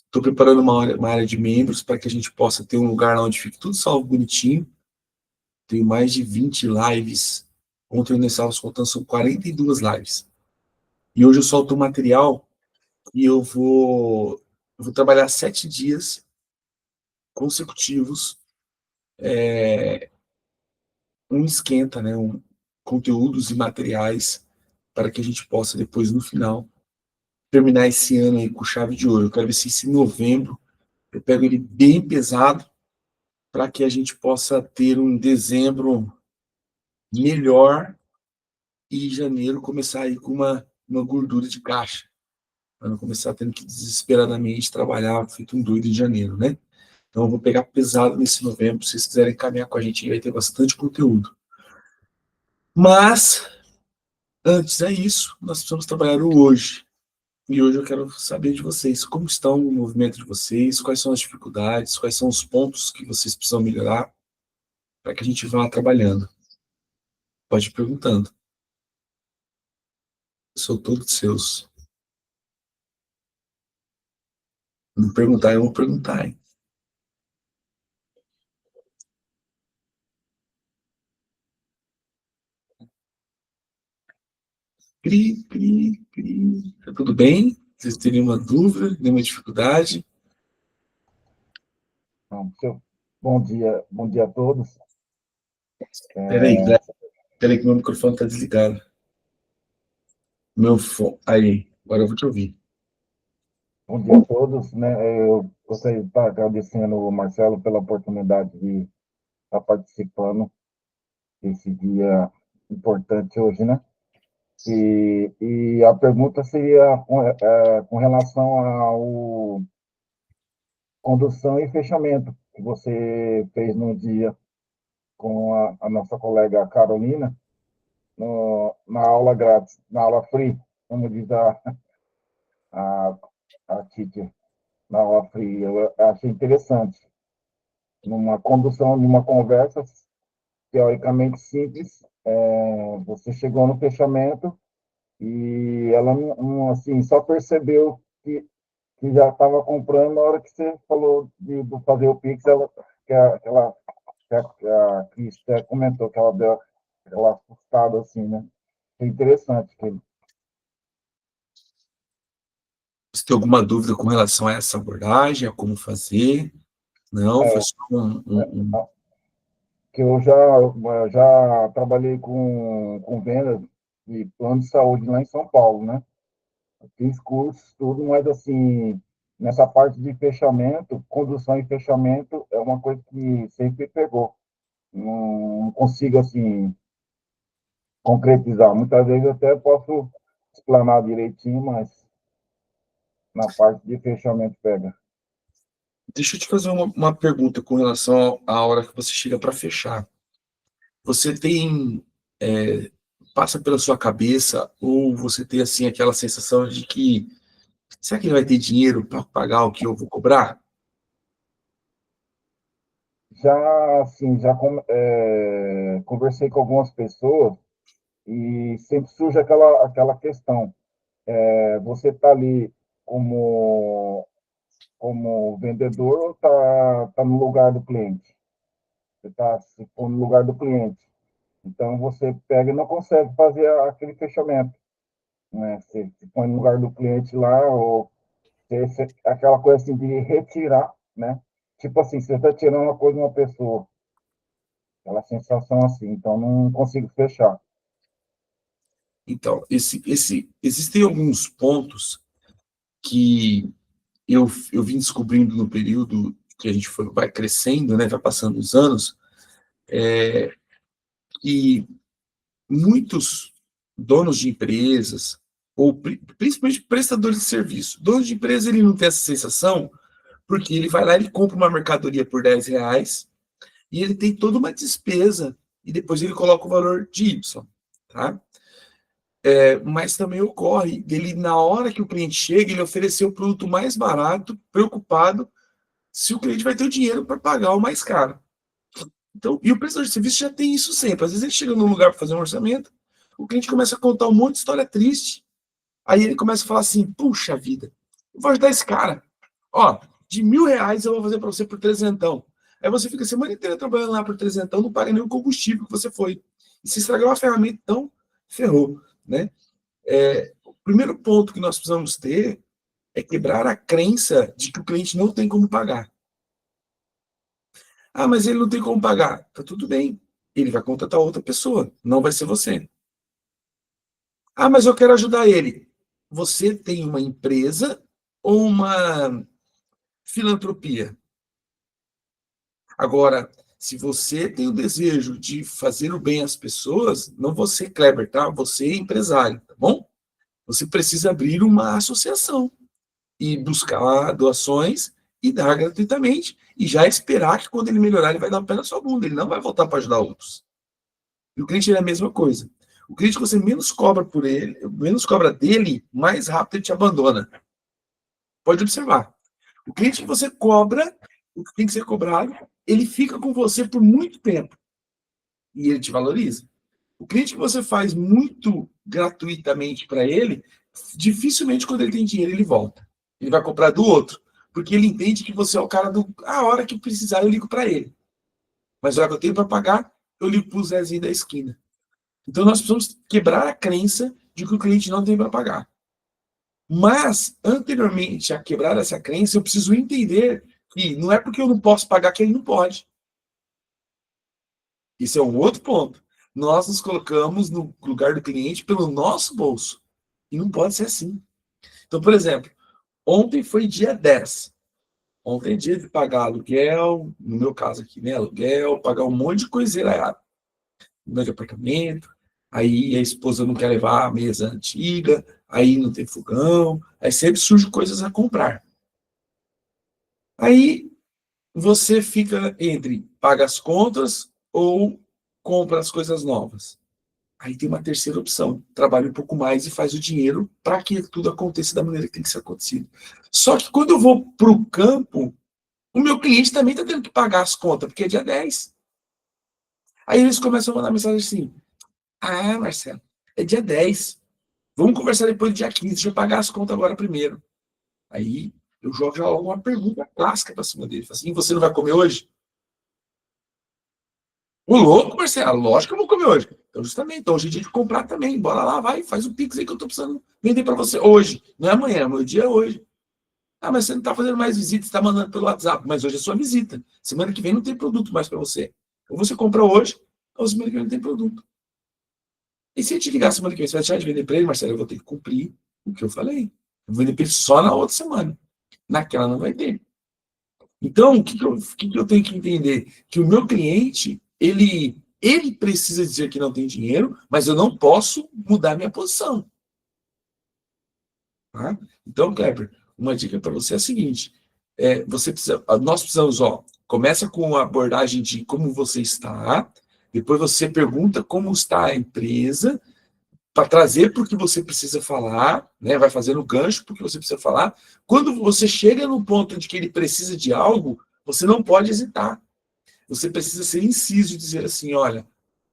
Estou preparando uma área de membros para que a gente possa ter um lugar lá onde fique tudo salvo bonitinho. Tenho mais de 20 lives. Ontem nós estávamos contando, são 42 lives. E hoje eu solto o material e eu vou trabalhar 7 dias consecutivos, um esquenta, né? Conteúdos e materiais para que a gente possa depois, no final, terminar esse ano aí com chave de ouro. Eu quero ver se esse novembro eu pego ele bem pesado para que a gente possa ter um dezembro melhor e janeiro começar aí com uma gordura de caixa, para não começar tendo que desesperadamente trabalhar feito um doido em janeiro, né? Então eu vou pegar pesado nesse novembro, se vocês quiserem caminhar com a gente, vai ter bastante conteúdo. Mas, antes é isso, nós precisamos trabalhar o hoje. E hoje eu quero saber de vocês, como está o movimento de vocês, quais são as dificuldades, quais são os pontos que vocês precisam melhorar, para que a gente vá trabalhando. Pode ir perguntando. Eu sou todos seus. Não perguntar, eu vou perguntar, hein? Cri, cri, cri. Tá tudo bem? Vocês teriam uma dúvida, nenhuma dificuldade? Bom dia a todos. Peraí que meu microfone está desligado. Meu fone. Aí, agora eu vou te ouvir. Bom dia a todos, né? Eu gostaria de estar agradecendo o Marcelo pela oportunidade de estar participando desse dia importante hoje, né? E a pergunta seria com relação ao condução e fechamento que você fez no dia com a nossa colega Carolina, na aula grátis, na aula free, como diz a, a teacher, na aula free. Eu achei interessante. Numa condução, numa conversa teoricamente simples, você chegou no fechamento e ela assim, só percebeu que já estava comprando na hora que você falou de fazer o Pix, que a Cris até comentou que ela deu aquela assustada assim, né? Foi interessante. Você tem alguma dúvida com relação a essa abordagem, a como fazer? Não, foi só que eu já trabalhei com vendas de plano de saúde lá em São Paulo, né? Fiz cursos, tudo, mas assim, nessa parte de fechamento, condução e fechamento é uma coisa que sempre pegou. Não consigo, assim, concretizar. Muitas vezes eu até posso explanar direitinho, mas na parte de fechamento pega. Deixa eu te fazer uma pergunta com relação à hora que você chega para fechar. Você tem, passa pela sua cabeça, ou você tem assim aquela sensação de que será que ele vai ter dinheiro para pagar o que eu vou cobrar? Já, assim, conversei com algumas pessoas e sempre surge aquela questão. Você está ali como vendedor ou tá no lugar do cliente? Você está se pondo no lugar do cliente. Então, você pega e não consegue fazer aquele fechamento, né? Você se põe no lugar do cliente lá, ou aquela coisa assim de retirar, né? Tipo assim, você está tirando uma coisa de uma pessoa. Aquela sensação assim. Então, não consigo fechar. Então, existem alguns pontos que eu vim descobrindo no período que a gente vai crescendo, né, vai passando os anos, que muitos donos de empresas, ou principalmente prestadores de serviço, dono de empresa, ele não tem essa sensação, porque ele vai lá, ele compra uma mercadoria por R$ 10, e ele tem toda uma despesa, e depois ele coloca o valor de Y, tá? Mas também ocorre dele, na hora que o cliente chega, ele oferecer o produto mais barato, preocupado se o cliente vai ter o dinheiro para pagar o mais caro. Então, e o prestador de serviço já tem isso sempre. Às vezes ele chega num lugar para fazer um orçamento, o cliente começa a contar um monte de história triste, aí ele começa a falar assim, puxa vida, eu vou ajudar esse cara. Ó, de R$ 1.000 eu vou fazer para você por 300. Aí você fica a semana inteira trabalhando lá por 300, não paga nem o combustível que você foi. E se estragar uma ferramenta, então, ferrou, né? O primeiro ponto que nós precisamos ter é quebrar a crença de que o cliente não tem como pagar. Ah, mas ele não tem como pagar. Tá tudo bem. Ele vai contratar outra pessoa, não vai ser você. Ah, mas eu quero ajudar ele. Você tem uma empresa ou uma filantropia? Agora, se você tem o desejo de fazer o bem às pessoas, não você, Kleber, tá? Você é empresário, tá bom? Você precisa abrir uma associação e buscar doações e dar gratuitamente e já esperar que quando ele melhorar, ele vai dar o pé na sua bunda, ele não vai voltar para ajudar outros. E o cliente é a mesma coisa. O cliente que você menos cobra por ele, menos cobra dele, mais rápido ele te abandona. Pode observar. O cliente que você cobra, o que tem que ser cobrado, ele fica com você por muito tempo e ele te valoriza. O cliente que você faz muito gratuitamente para ele, dificilmente quando ele tem dinheiro ele volta. Ele vai comprar do outro, porque ele entende que você é o cara do. A hora que precisar eu ligo para ele. Mas a hora que eu tenho para pagar, eu ligo para o Zezinho da esquina. Então nós precisamos quebrar a crença de que o cliente não tem para pagar. Mas, anteriormente a quebrar essa crença, eu preciso entender que não é porque eu não posso pagar que ele não pode. Isso é um outro ponto. Nós nos colocamos no lugar do cliente pelo nosso bolso. E não pode ser assim. Então, por exemplo, ontem foi dia 10. Ontem é dia de pagar aluguel, no meu caso aqui, né? Aluguel, pagar um monte de coiseira errada. No de apartamento, aí a esposa não quer levar a mesa antiga, aí não tem fogão, aí sempre surgem coisas a comprar. Aí você fica entre paga as contas ou compra as coisas novas. Aí tem uma terceira opção, trabalha um pouco mais e faz o dinheiro para que tudo aconteça da maneira que tem que ser acontecido. Só que quando eu vou para o campo, o meu cliente também está tendo que pagar as contas, porque é dia 10. Aí eles começam a mandar mensagem assim, ah, Marcelo, é dia 10. Vamos conversar depois do dia 15. Deixa eu pagar as contas agora primeiro. Aí eu jogo já logo uma pergunta clássica para cima dele. Assim, você não vai comer hoje? O louco, Marcelo, lógico que eu vou comer hoje. Então, justamente, então hoje é dia de comprar também. Bora lá, vai, faz o Pix aí que eu tô precisando vender para você hoje. Não é amanhã, meu dia é hoje. Ah, mas você não está fazendo mais visitas, está mandando pelo WhatsApp. Mas hoje é sua visita. Semana que vem não tem produto mais para você. Ou você compra hoje, ou semana que vem não tem produto. E se eu te ligar semana que vem, você vai deixar de vender para ele, Marcelo? Eu vou ter que cumprir o que eu falei. Eu vou vender para ele só na outra semana. Naquela não vai ter. Então, o que eu tenho que entender? Que o meu cliente, ele precisa dizer que não tem dinheiro, mas eu não posso mudar minha posição. Tá? Então, Kleber, uma dica para você é a seguinte: nós precisamos, começa com a abordagem de como você está, depois você pergunta como está a empresa, para trazer para o que você precisa falar, né? Vai fazendo gancho para o que você precisa falar. Quando você chega no ponto de que ele precisa de algo, você não pode hesitar. Você precisa ser inciso e dizer assim, olha,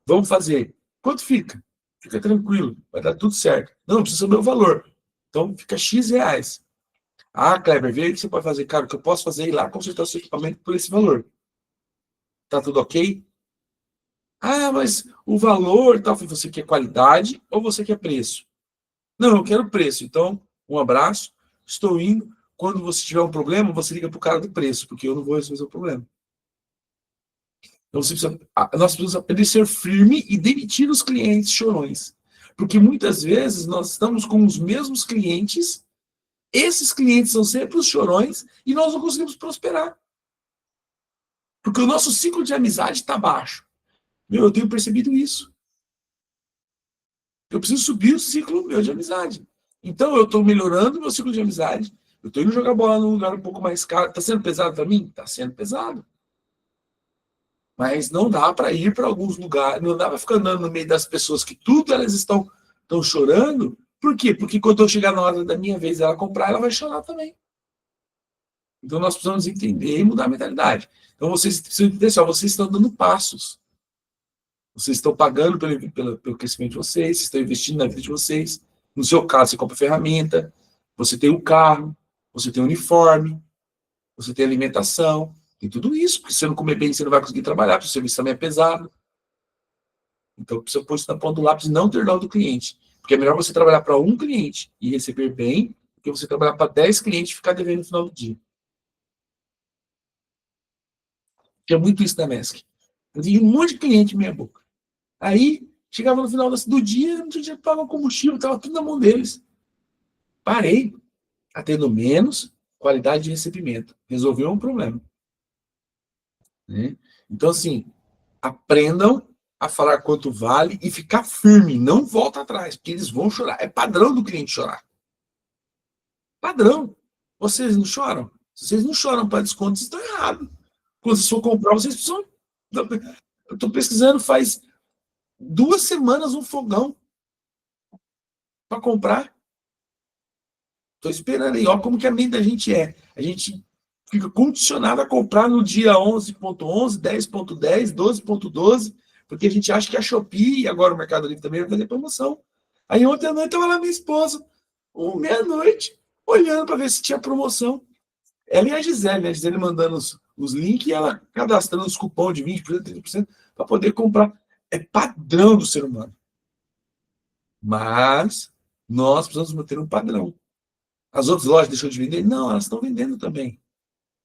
vamos fazer. Quanto fica? Fica tranquilo, vai dar tudo certo. Não, precisa saber o valor. Então, fica X reais. Ah, Kleber, vê o que você pode fazer. Cara, o que eu posso fazer é ir lá consertar o seu equipamento por esse valor. Tá tudo ok? Ah, mas o valor, tal, você quer qualidade ou você quer preço? Não, eu quero preço. Então, um abraço, estou indo. Quando você tiver um problema, você liga para o cara do preço, porque eu não vou resolver o problema. Então, nós precisamos aprender a ser firme e demitir os clientes chorões. Porque muitas vezes nós estamos com os mesmos clientes, esses clientes são sempre os chorões e nós não conseguimos prosperar. Porque o nosso ciclo de amizade está baixo. Eu tenho percebido isso. Eu preciso subir o ciclo meu de amizade. Então, eu estou melhorando o meu ciclo de amizade. Eu estou indo jogar bola num lugar um pouco mais caro. Está sendo pesado para mim? Está sendo pesado. Mas não dá para ir para alguns lugares, não dá para ficar andando no meio das pessoas que tudo elas estão chorando. Por quê? Porque quando eu chegar na hora da minha vez ela comprar, ela vai chorar também. Então, nós precisamos entender e mudar a mentalidade. Então, vocês precisam entender só, vocês estão dando passos. Vocês estão pagando pelo crescimento de vocês estão investindo na vida de vocês. No seu caso, você compra ferramenta, você tem o carro, você tem o uniforme. você tem alimentação, tem tudo isso, porque se você não comer bem, você não vai conseguir trabalhar, porque o serviço também é pesado. Então, precisa pôr isso na ponta do lápis e não ter dó do cliente. Porque é melhor você trabalhar para um cliente e receber bem, do que você trabalhar para 10 clientes e ficar devendo no final do dia. Tinha muito isso na MESC. Eu tinha um monte de cliente em minha boca. Aí, chegava no final do dia, não tinha dinheiro para pagar combustível, estava tudo na mão deles. Parei, atendo menos, qualidade de recebimento. Resolveu um problema. Né? Então, assim, aprendam a falar quanto vale e ficar firme, não volta atrás, porque eles vão chorar. É padrão do cliente chorar. Padrão. Vocês não choram? Se vocês não choram para desconto, vocês estão errados. Quando vocês for comprar, vocês precisam. Eu estou pesquisando faz 2 semanas um fogão para comprar. Estou esperando aí. Olha como que a mente da gente é. A gente fica condicionado a comprar no dia 11.11, 10.10, 12.12, porque a gente acha que a Shopee e agora o Mercado Livre também vai fazer promoção. Aí ontem à noite estava lá minha esposa, meia-noite, olhando para ver se tinha promoção. Ela e a Gisele mandando os links e ela cadastrando os cupons de 20%, 30% para poder comprar. É padrão do ser humano. Mas nós precisamos manter um padrão. As outras lojas deixam de vender? Não, elas estão vendendo também.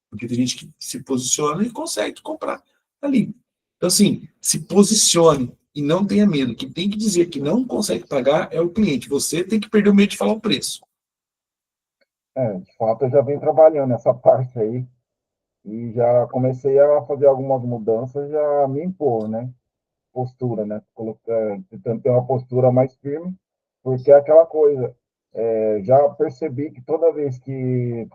Porque tem gente que se posiciona e consegue comprar ali. Então, assim, se posicione e não tenha medo. Quem tem que dizer que não consegue pagar é o cliente. Você tem que perder o medo de falar o preço. De fato, eu já venho trabalhando nessa parte aí e já comecei a fazer algumas mudanças, já me impor, né? Postura, né? Tentando ter uma postura mais firme, porque é aquela coisa. Já percebi que toda vez que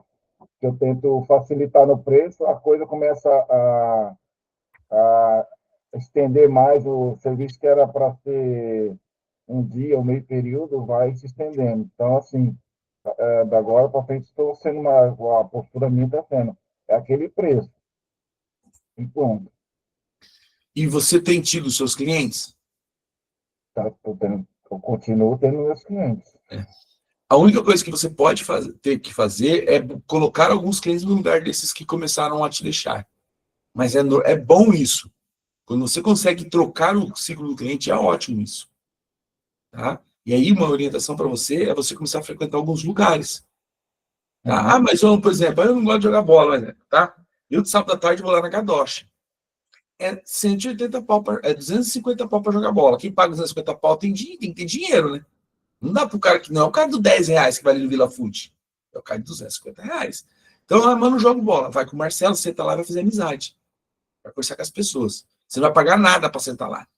eu tento facilitar no preço, a coisa começa a estender mais o serviço que era para ser um dia ou meio período, vai se estendendo. Então, assim, da agora para frente, estou sendo a postura minha está sendo, é aquele preço, e pronto. E você tem tido seus clientes? Tá, eu continuo tendo meus clientes. A única coisa que você pode ter que fazer é colocar alguns clientes no lugar desses que começaram a te deixar. Mas é bom isso. Quando você consegue trocar o ciclo do cliente, é ótimo isso. Tá? E aí, uma orientação para você é você começar a frequentar alguns lugares. Tá? Mas eu, por exemplo, eu não gosto de jogar bola, né? Tá? Eu, de sábado à tarde, vou lá na Gadocha. É 180 pau, 250 pau para jogar bola. Quem paga 250 pau tem que ter dinheiro, né? Não dá pro cara que não é o cara do 10 reais que vai ali no Vila Fute. É o cara de 250 reais. Então, mano, não joga bola. Vai com o Marcelo, senta lá e vai fazer amizade. Vai conversar com as pessoas. Você não vai pagar nada para sentar lá.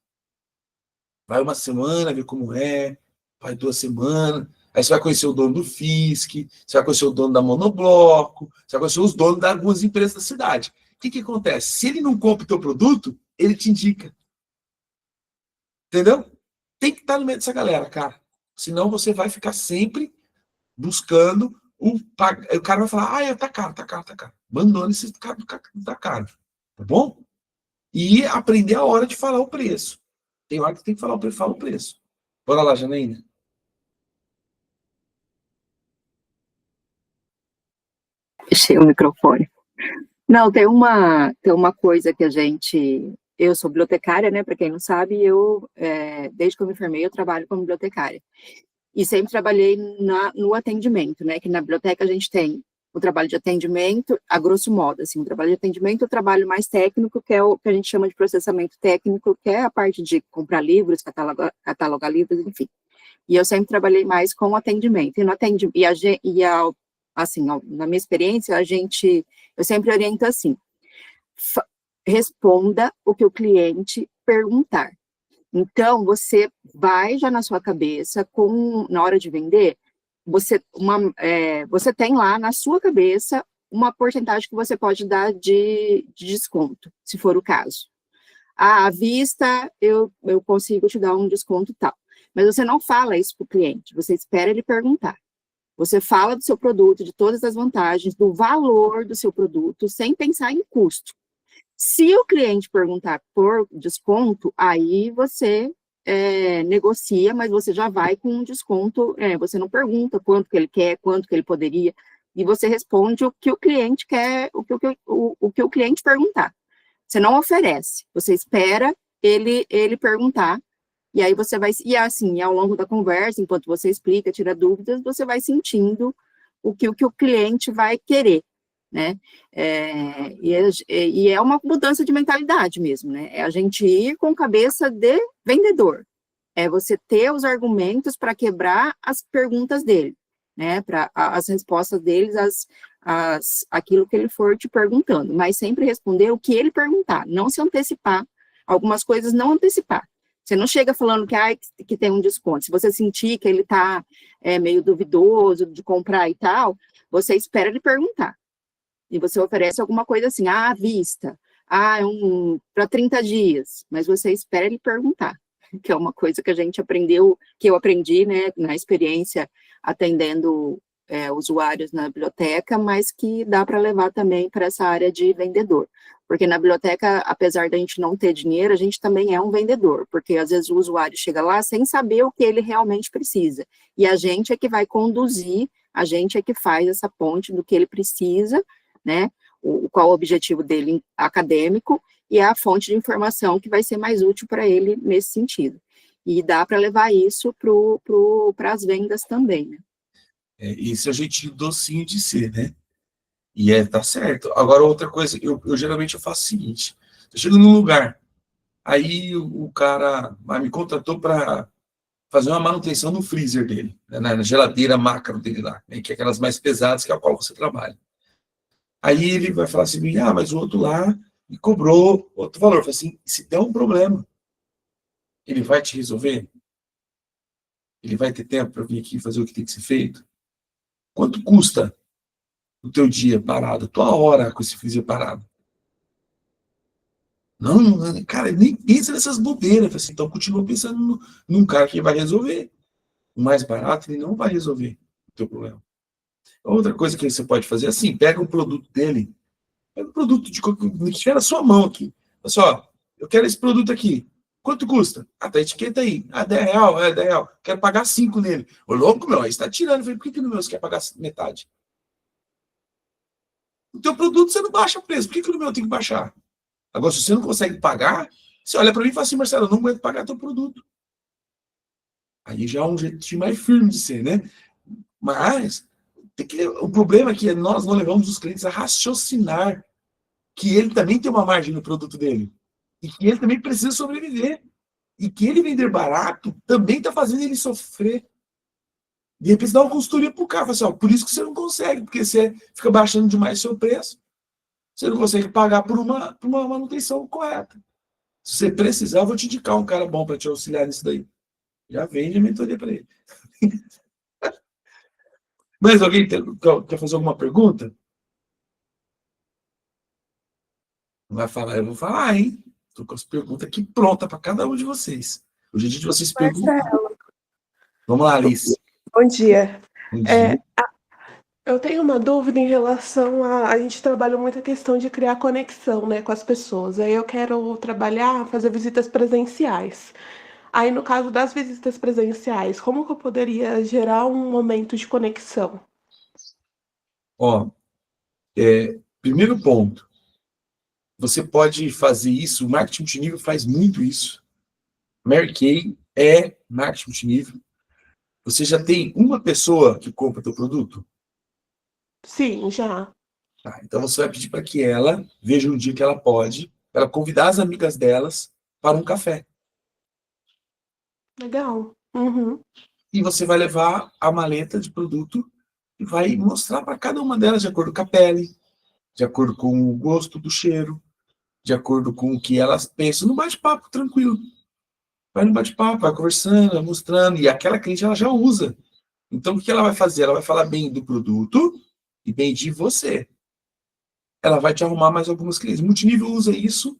Vai uma semana, ver como é. Vai 2 semanas. Aí você vai conhecer o dono do FISC, você vai conhecer o dono da Monobloco, você vai conhecer os donos de algumas empresas da cidade. O que acontece? Se ele não compra o teu produto, ele te indica. Entendeu? Tem que estar no meio dessa galera, cara. Senão você vai ficar sempre buscando o cara vai falar, tá caro, tá caro, tá caro. Abandona esse cara, tá caro. Tá bom? E aprender a hora de falar o preço. Tem hora que tem que falar o preço, fala o preço. Bora lá, Janaína. Fechei o microfone. Não, tem uma coisa que eu sou bibliotecária, né, para quem não sabe, desde que eu me formei, eu trabalho como bibliotecária. E sempre trabalhei no atendimento, né, que na biblioteca a gente tem o trabalho de atendimento, a grosso modo, assim, o trabalho de atendimento, o trabalho mais técnico, que é o que a gente chama de processamento técnico, que é a parte de comprar livros, catalogar livros, enfim. E eu sempre trabalhei mais com atendimento. E no atendimento, assim, na minha experiência, eu sempre oriento assim, responda o que o cliente perguntar. Então, você vai já na sua cabeça, na hora de vender, você tem lá na sua cabeça uma porcentagem que você pode dar de desconto, se for o caso. À vista, eu consigo te dar um desconto tal. Mas você não fala isso para o cliente, você espera ele perguntar. Você fala do seu produto, de todas as vantagens, do valor do seu produto, sem pensar em custo. Se o cliente perguntar por desconto, aí você negocia, mas você já vai com um desconto, você não pergunta quanto que ele quer, quanto que ele poderia. e você responde o que o cliente quer, o que o cliente perguntar. Você não oferece, você espera ele perguntar, e aí você vai, e assim, ao longo da conversa, enquanto você explica, tira dúvidas, você vai sentindo o que o cliente vai querer, né? E é uma mudança de mentalidade mesmo, né? É a gente ir com cabeça de vendedor. É você ter os argumentos para quebrar as perguntas dele, né? Para as respostas deles, aquilo que ele for te perguntando, mas sempre responder o que ele perguntar, não se antecipar. Algumas coisas não antecipar. Você não chega falando que tem um desconto. Se você sentir que ele está meio duvidoso de comprar e tal, você espera ele perguntar. E você oferece alguma coisa assim, à vista, para 30 dias, mas você espera ele perguntar, que é uma coisa que a gente aprendeu, que eu aprendi, né, na experiência atendendo usuários na biblioteca, mas que dá para levar também para essa área de vendedor. Porque na biblioteca, apesar da gente não ter dinheiro, a gente também é um vendedor, porque às vezes o usuário chega lá sem saber o que ele realmente precisa. E a gente é que vai conduzir, a gente é que faz essa ponte do que ele precisa, né? Qual o objetivo dele acadêmico e a fonte de informação que vai ser mais útil para ele nesse sentido. E dá para levar isso para as vendas também, né? Esse é o jeitinho docinho de ser, né? E tá certo. Agora, outra coisa, eu geralmente eu faço o seguinte: eu chego num lugar, aí o cara me contratou para fazer uma manutenção no freezer dele, né, na geladeira macro dele lá, né, que é aquelas mais pesadas que é a qual você trabalha. Aí ele vai falar assim, mas o outro lá me cobrou outro valor. Eu falo assim, se der um problema, ele vai te resolver? Ele vai ter tempo para vir aqui fazer o que tem que ser feito? Quanto custa o teu dia parado, a tua hora com esse freezer parado? Não, cara, nem pensa nessas bobeiras. Assim, então, continua pensando num cara que vai resolver. O mais barato, ele não vai resolver o teu problema. Outra coisa que você pode fazer é assim, pega um produto dele, pega um produto que tiver na sua mão aqui. Olha só, eu quero esse produto aqui. Quanto custa? Tá a etiqueta aí. R$10, R$10. Quero pagar 5 nele. Ô, louco, meu, aí você tá tirando. Eu falei, por que no meu você quer pagar metade? O teu produto você não baixa o preço. Por que no meu tem que baixar? Agora, se você não consegue pagar, você olha para mim e fala assim, Marcelo, eu não aguento pagar teu produto. Aí já é um jeito mais firme de ser, né? Mas o problema é que nós não levamos os clientes a raciocinar que ele também tem uma margem no produto dele. E que ele também precisa sobreviver. E que ele vender barato também está fazendo ele sofrer. De repente, dá uma consultoria para o cara. Assim, por isso que você não consegue, porque você fica baixando demais o seu preço. Você não consegue pagar por uma manutenção correta. Se você precisar, eu vou te indicar um cara bom para te auxiliar nisso daí. Já vende a mentoria para ele. Mas alguém quer fazer alguma pergunta? Vai falar, eu vou falar, hein? Estou com as perguntas aqui prontas para cada um de vocês. Hoje é dia de vocês perguntarem. Vamos lá, Alice. Bom dia. Bom dia. Eu tenho uma dúvida em relação a gente trabalha muito a questão de criar conexão, né, com as pessoas. Aí eu quero fazer visitas presenciais. Aí, no caso das visitas presenciais, como que eu poderia gerar um momento de conexão? Primeiro ponto, você pode fazer isso, o marketing multinível faz muito isso. Mary Kay é marketing multinível. Você já tem uma pessoa que compra teu produto? Sim, já. Então você vai pedir para que ela veja um dia que ela pode, ela convidar as amigas delas para um café. Legal. Uhum. E você vai levar a maleta de produto e vai mostrar para cada uma delas de acordo com a pele, de acordo com o gosto do cheiro, de acordo com o que elas pensam, no bate-papo tranquilo. Vai no bate-papo, vai conversando, vai mostrando, e aquela cliente ela já usa. Então o que ela vai fazer? Ela vai falar bem do produto e bem de você. Ela vai te arrumar mais algumas clientes. O multinível usa isso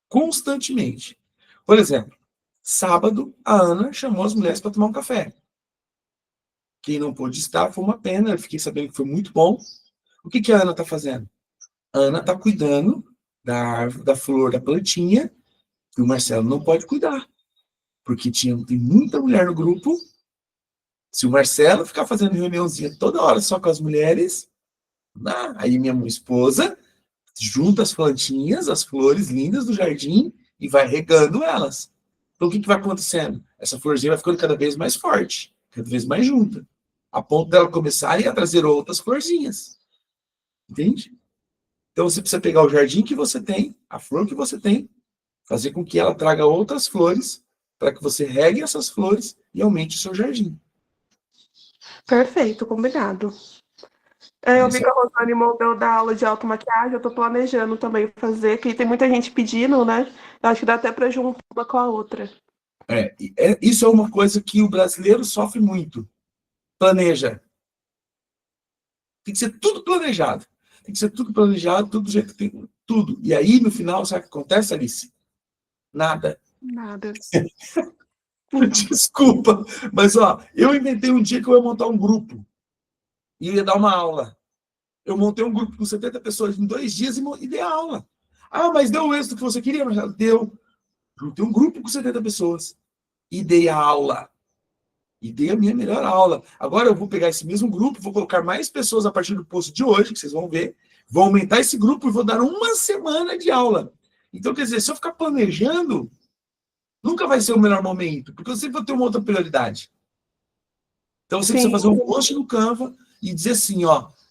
constantemente. Por exemplo, sábado, a Ana chamou as mulheres para tomar um café. Quem não pôde estar foi uma pena, eu fiquei sabendo que foi muito bom. O que a Ana está fazendo? A Ana está cuidando da árvore, da flor, da plantinha, que o Marcelo não pode cuidar. Porque tem muita mulher no grupo. Se o Marcelo ficar fazendo reuniãozinha toda hora só com as mulheres, Aí minha esposa junta as plantinhas, as flores lindas do jardim e vai regando elas. Então, o que vai acontecendo? Essa florzinha vai ficando cada vez mais forte, cada vez mais junta, a ponto dela começar a trazer outras florzinhas. Entende? Então, você precisa pegar o jardim que você tem, a flor que você tem, fazer com que ela traga outras flores, para que você regue essas flores e aumente o seu jardim. Perfeito, combinado. Eu vi que a Rosane mandou dar aula de automaquiagem, eu tô planejando também fazer, que tem muita gente pedindo, né? Eu acho que dá até para juntar uma com a outra. Isso é uma coisa que o brasileiro sofre muito. Planeja. Tem que ser tudo planejado. Tem que ser tudo planejado, tudo do jeito que tem, tudo. E aí, no final, sabe o que acontece, Alice? Nada. Nada. Desculpa, mas eu inventei um dia que eu ia montar um grupo e ia dar uma aula. Eu montei um grupo com 70 pessoas em 2 dias e dei a aula. Mas deu o êxito que você queria, Marcelo? Deu. Montei um grupo com 70 pessoas e dei a aula. E dei a minha melhor aula. Agora eu vou pegar esse mesmo grupo, vou colocar mais pessoas a partir do post de hoje, que vocês vão ver. Vou aumentar esse grupo e vou dar 1 semana de aula. Então, quer dizer, se eu ficar planejando, nunca vai ser o melhor momento, porque eu sempre vou ter uma outra prioridade. Então, você precisa fazer um post no Canva e dizer assim,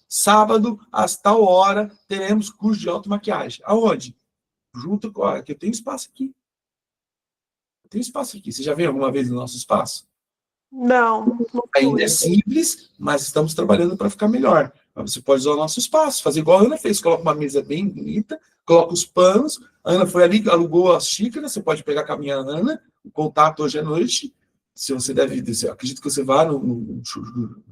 sábado, às tal hora, teremos curso de automaquiagem. Aonde? Junto com que eu tenho espaço aqui. Eu tenho espaço aqui. Você já veio alguma vez no nosso espaço? Não. Ainda é simples, mas estamos trabalhando para ficar melhor. Mas você pode usar o nosso espaço, fazer igual a Ana fez, coloca uma mesa bem bonita, coloca os panos, a Ana foi ali, alugou as xícaras, você pode pegar com a minha Ana, o contato hoje à noite, se você deve, eu acredito que você vá no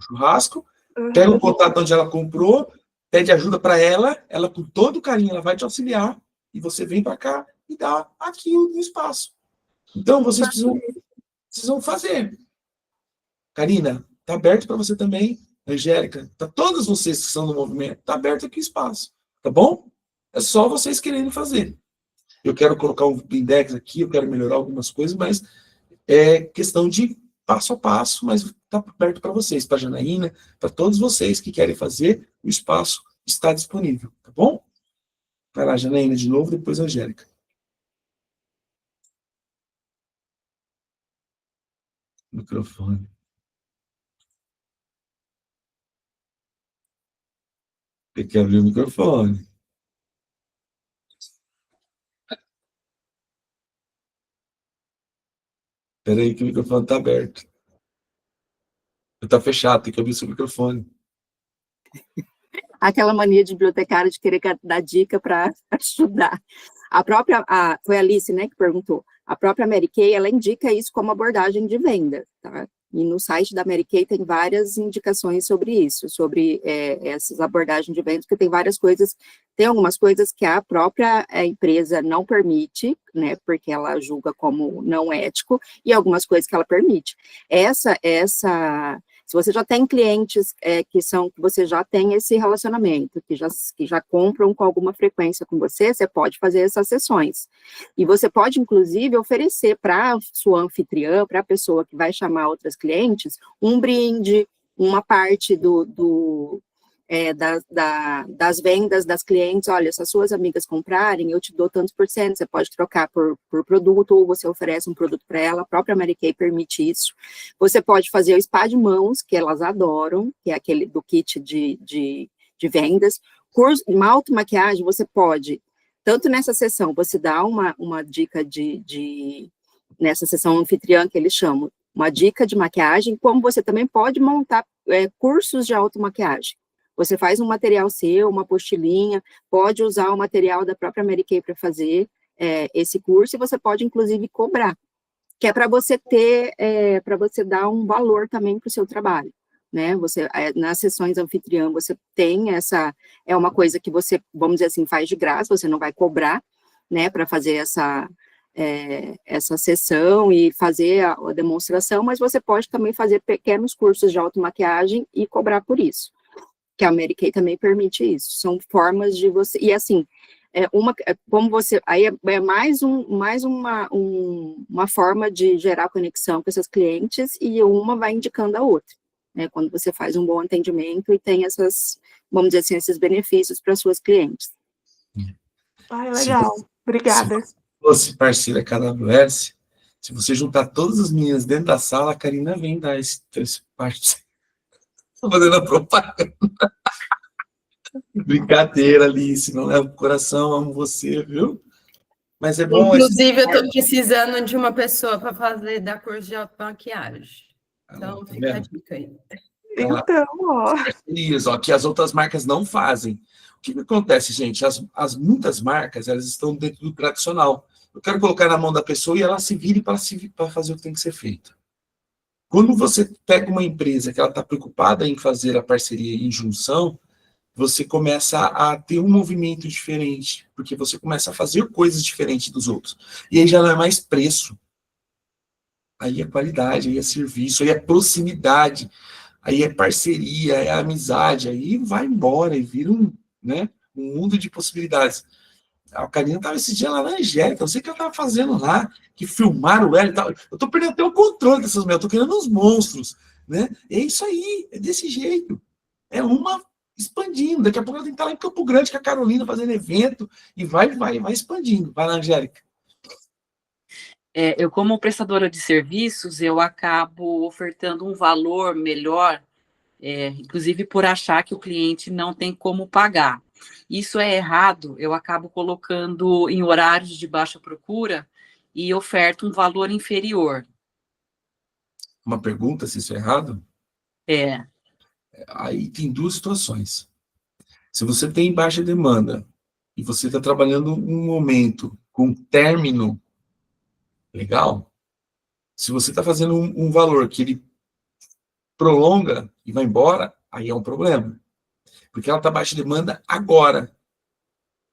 churrasco, pega o contato onde ela comprou, pede ajuda para ela com todo carinho, ela vai te auxiliar, e você vem para cá e dá aqui no espaço. Então, vocês precisam fazer. Karina, está aberto para você também. Angélica, tá todos vocês que estão no movimento, está aberto aqui o espaço. Tá bom? É só vocês querendo fazer. Eu quero colocar um index aqui, eu quero melhorar algumas coisas, mas é questão de passo a passo, mas está aberto para vocês, para a Janaína, para todos vocês que querem fazer, o espaço está disponível. Tá bom? Vai lá, Janaína, de novo, depois a Angélica. Microfone. Tem que abrir o microfone. Espera aí que o microfone está aberto. Está fechado, tem que abrir o seu microfone. Aquela mania de bibliotecário de querer dar dica para estudar. Foi a Alice, né, que perguntou. A própria Mary Kay, ela indica isso como abordagem de venda, tá? E no site da Mary Kay tem várias indicações sobre isso, sobre essas abordagens de vendas, porque tem várias coisas, tem algumas coisas que a própria empresa não permite, né, porque ela julga como não ético, e algumas coisas que ela permite. Se você já tem clientes que você já tem esse relacionamento, que já compram com alguma frequência com você, você pode fazer essas sessões. E você pode, inclusive, oferecer para a sua anfitriã, para a pessoa que vai chamar outras clientes, um brinde, uma parte das vendas das clientes. Olha, se as suas amigas comprarem, eu te dou tantos %, você pode trocar por produto, ou você oferece um produto para ela, a própria Mary Kay permite isso. Você pode fazer o spa de mãos, que elas adoram, que é aquele do kit de vendas. Curso, uma automaquiagem, você pode, tanto nessa sessão, você dá uma dica nessa sessão anfitriã, que eles chamam, uma dica de maquiagem, como você também pode montar cursos de automaquiagem. Você faz um material seu, uma apostilinha, pode usar o material da própria Mary Kay para fazer esse curso, e você pode, inclusive, cobrar, que é para você para você dar um valor também para o seu trabalho, né? Nas sessões anfitriã, você tem é uma coisa que você, vamos dizer assim, faz de graça, você não vai cobrar, né, para fazer essa sessão e fazer a demonstração, mas você pode também fazer pequenos cursos de automaquiagem e cobrar por isso, que a Mary Kay também permite isso. São formas de você, e assim, como você, aí é mais uma forma de gerar conexão com esses clientes, e uma vai indicando a outra, né, quando você faz um bom atendimento e tem essas, vamos dizer assim, esses benefícios para suas clientes. Ai, Se legal. você Obrigada. fosse parceira KWS, se você juntar todas as meninas dentro da sala, a Karina vem dar esse parte. Estou fazendo a propaganda. Brincadeira, Alice, não leva pro coração, amo você, viu? Mas é bom... Inclusive, eu estou precisando de uma pessoa para fazer da curso de automaquiagem. Então, Tá fica a vendo? dica aí. Então, ó. Parcerias, ó, que as outras marcas não fazem. O que acontece, gente? Muitas marcas, elas estão dentro do tradicional. Eu quero colocar na mão da pessoa e ela se vire para fazer o que tem que ser feito. Quando você pega uma empresa que ela está preocupada em fazer a parceria em junção, você começa a ter um movimento diferente, porque você começa a fazer coisas diferentes dos outros. E aí já não é mais preço. Aí é qualidade, aí é serviço, aí é proximidade, aí é parceria, é amizade, aí vai embora e vira um mundo de possibilidades. A Karina estava esse dia lá na Angélica, eu sei que ela estava fazendo lá, que filmaram ela e tal. Eu estou perdendo até o controle dessas mulheres, eu estou querendo os monstros, né? É isso aí, é desse jeito. É uma expandindo. Daqui a pouco ela tem que estar lá em Campo Grande com a Carolina fazendo evento e vai expandindo. Vai lá, Angélica. Eu, como prestadora de serviços, eu acabo ofertando um valor melhor, inclusive por achar que o cliente não tem como pagar. Isso é errado, eu acabo colocando em horários de baixa procura e oferto um valor inferior. Uma pergunta, se isso é errado? Aí tem duas situações. Se você tem baixa demanda e você está trabalhando um momento com término legal, se você está fazendo um valor que ele prolonga e vai embora, aí é um problema. Porque ela está baixa demanda agora.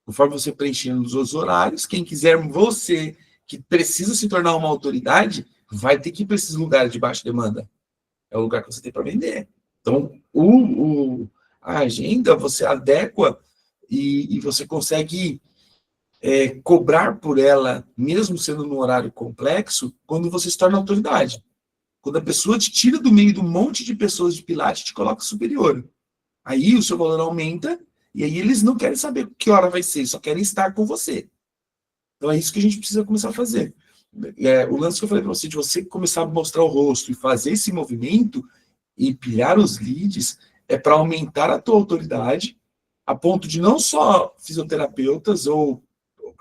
Conforme você preenchendo os horários, quem quiser, você que precisa se tornar uma autoridade, vai ter que ir para esses lugares de baixa demanda. É o lugar que você tem para vender. Então, a agenda você adequa e você consegue cobrar por ela, mesmo sendo num horário complexo, quando você se torna autoridade. Quando a pessoa te tira do meio de um monte de pessoas de Pilates e te coloca superior. Aí o seu valor aumenta e aí eles não querem saber que hora vai ser, só querem estar com você. Então é isso que a gente precisa começar a fazer. O lance que eu falei para você, de você começar a mostrar o rosto e fazer esse movimento e pilhar os leads, é para aumentar a tua autoridade, a ponto de não só fisioterapeutas ou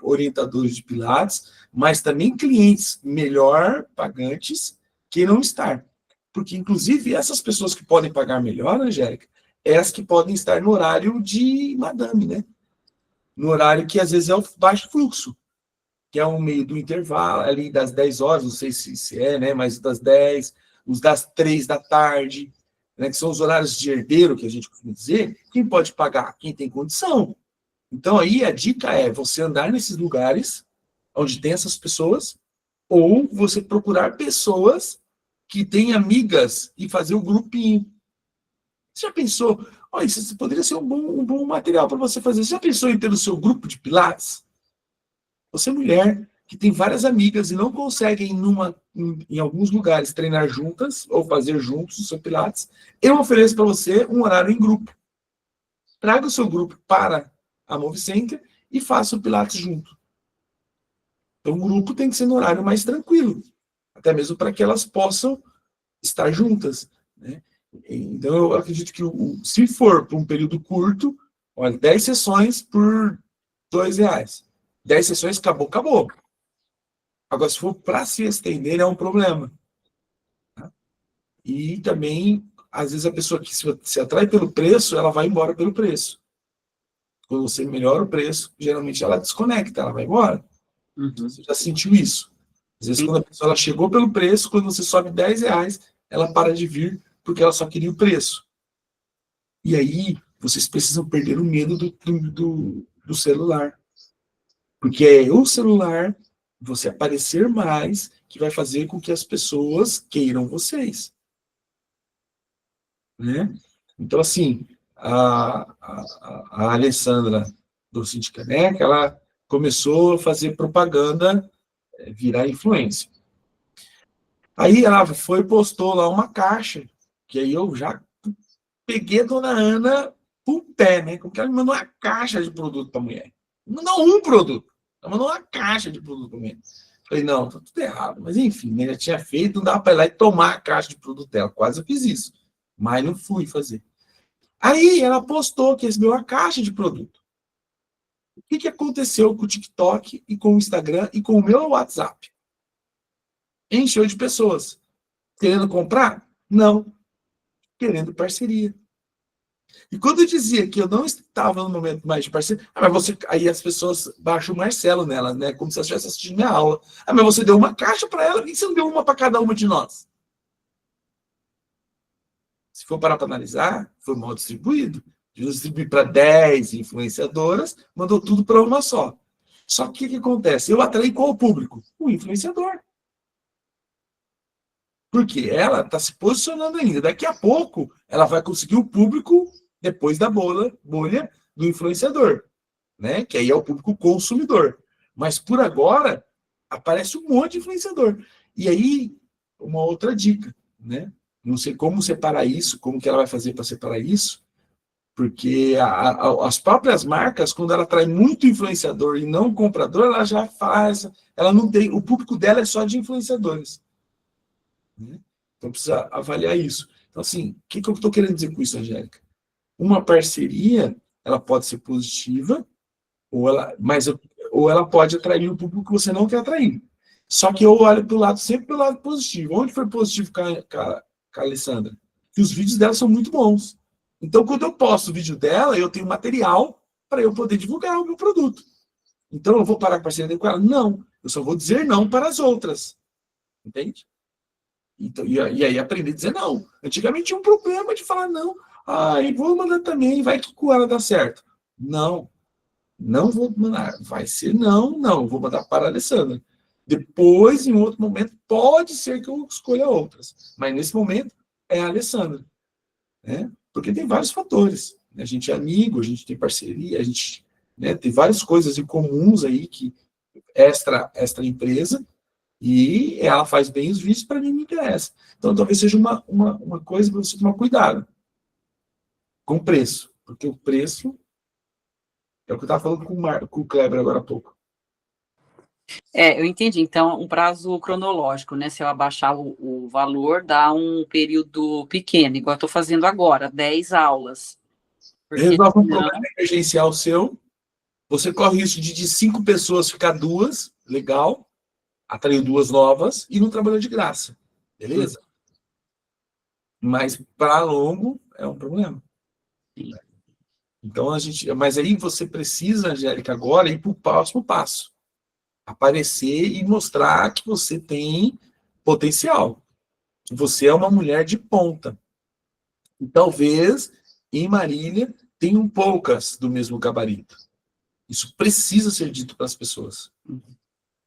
orientadores de Pilates, mas também clientes melhor pagantes queiram estar. Porque, inclusive, essas pessoas que podem pagar melhor, Angélica, é as que podem estar no horário de madame, né? No horário que, às vezes, é o baixo fluxo, que é o meio do intervalo, ali das 10 horas, não sei se né? Mas das 10, os das 3 da tarde, né? Que são os horários de herdeiro, que a gente costuma dizer. Quem pode pagar? Quem tem condição. Então, aí, a dica é você andar nesses lugares onde tem essas pessoas, ou você procurar pessoas que têm amigas e fazer o grupinho. Você já pensou? Olha, isso poderia ser um bom material para você fazer. Você já pensou em ter o seu grupo de Pilates? Você é mulher que tem várias amigas e não consegue em alguns lugares treinar juntas ou fazer juntos o seu Pilates. Eu ofereço para você um horário em grupo. Traga o seu grupo para a Move Center e faça o Pilates junto. Então, o grupo tem que ser no horário mais tranquilo, até mesmo para que elas possam estar juntas, né? Então, eu acredito que se for para um período curto, olha, 10 sessões por R$2. 10 sessões, acabou. Agora, se for para se estender, é um problema. Tá? E também, às vezes, a pessoa que se atrai pelo preço, ela vai embora pelo preço. Quando você melhora o preço, geralmente ela desconecta, ela vai embora. Você já sentiu isso? Às vezes, quando a pessoa ela chegou pelo preço, quando você sobe R$10, ela para de vir porque ela só queria o preço. E aí, vocês precisam perder o medo do celular. Porque é o celular, você aparecer mais, que vai fazer com que as pessoas queiram vocês. Né? Então, assim, a Alessandra do Cinti Caneca, ela começou a fazer propaganda, virar influência. Aí ela foi e postou lá uma caixa Que aí eu já peguei a dona Ana por pé, né? Porque ela me mandou uma caixa de produto para a mulher. Não mandou um produto, ela mandou uma caixa de produto para a mulher. Falei, não, tá tudo errado. Mas enfim, né? Já tinha feito, não dava para ir lá e tomar a caixa de produto dela. Quase eu fiz isso. Mas não fui fazer. Aí ela postou que recebeu a caixa de produto. O que aconteceu com o TikTok e com o Instagram e com o meu WhatsApp? Encheu de pessoas. Querendo comprar? Não. Querendo parceria. E quando eu dizia que eu não estava no momento mais de parceria, mas você, aí as pessoas baixam o Marcelo nela, né? Como se ela estivesse assistindo minha aula. Mas você deu uma caixa para ela, por que você não deu uma para cada uma de nós? Se for parar para analisar, foi mal distribuído. Distribuir para 10 influenciadoras, mandou tudo para uma só. Só que o que acontece? Eu atraí qual o público? O influenciador. Porque ela está se posicionando ainda. Daqui a pouco, ela vai conseguir o público depois da bolha do influenciador, né? Que aí é o público consumidor. Mas por agora, aparece um monte de influenciador. E aí, uma outra dica, né? Não sei como separar isso, como que ela vai fazer para separar isso, porque as próprias marcas, quando ela atrai muito influenciador e não comprador, ela já faz, ela não tem, o público dela é só de influenciadores. Né? Então precisa avaliar isso. Então, assim, o que eu estou querendo dizer com isso, Angélica? Uma parceria, ela pode ser positiva, ou ela pode atrair o público que você não quer atrair. Só que eu olho sempre pelo lado positivo. Onde foi positivo com a Alessandra? Que os vídeos dela são muito bons. Então, quando eu posto o vídeo dela, eu tenho material para eu poder divulgar o meu produto. Então, eu vou parar com a parceria com ela? Não. Eu só vou dizer não para as outras. Entende? Então, e aí aprender a dizer não. Antigamente tinha um problema de falar não. E vou mandar também, vai que com ela dá certo. Não. Não vou mandar. Vai ser não. Vou mandar para a Alessandra. Depois, em outro momento, pode ser que eu escolha outras. Mas nesse momento, é a Alessandra. Né? Porque tem vários fatores. A gente é amigo, a gente tem parceria, a gente, né, tem várias coisas em comuns aí que extra empresa, e ela faz bem os vídeos, para mim me interessa. Então, talvez seja uma coisa para você tomar cuidado com o preço. Porque o preço é o que eu estava falando com o Kleber agora há pouco. Eu entendi. Então, um prazo cronológico, né? Se eu abaixar o valor, dá um período pequeno, igual eu estou fazendo agora, 10 aulas. Resolve um problema emergencial seu, você corre isso de 5 pessoas ficar 2, legal, atraiu 2 novas e não trabalhou de graça, beleza? Mas para longo é um problema. Então mas aí você precisa, Angélica, agora ir para o próximo passo. Aparecer e mostrar que você tem potencial. Que você é uma mulher de ponta. E talvez em Marília tenham poucas do mesmo gabarito. Isso precisa ser dito para as pessoas.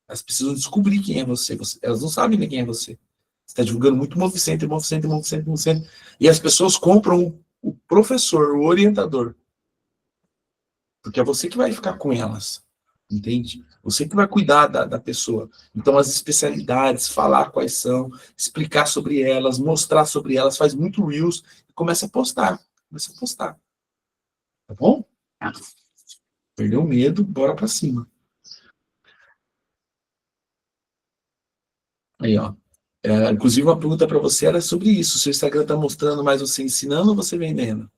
Elas precisam descobrir quem é você. Elas não sabem nem quem é você. Você está divulgando muito Movicenter. E as pessoas compram o professor, o orientador. Porque é você que vai ficar com elas. Entende? Você que vai cuidar da pessoa. Então, as especialidades, falar quais são, explicar sobre elas, mostrar sobre elas, faz muito Reels e começa a postar. Tá bom? Perdeu o medo, bora pra cima. Aí, ó. Inclusive, uma pergunta para você era sobre isso. Seu Instagram está mostrando mais você ensinando ou você vendendo?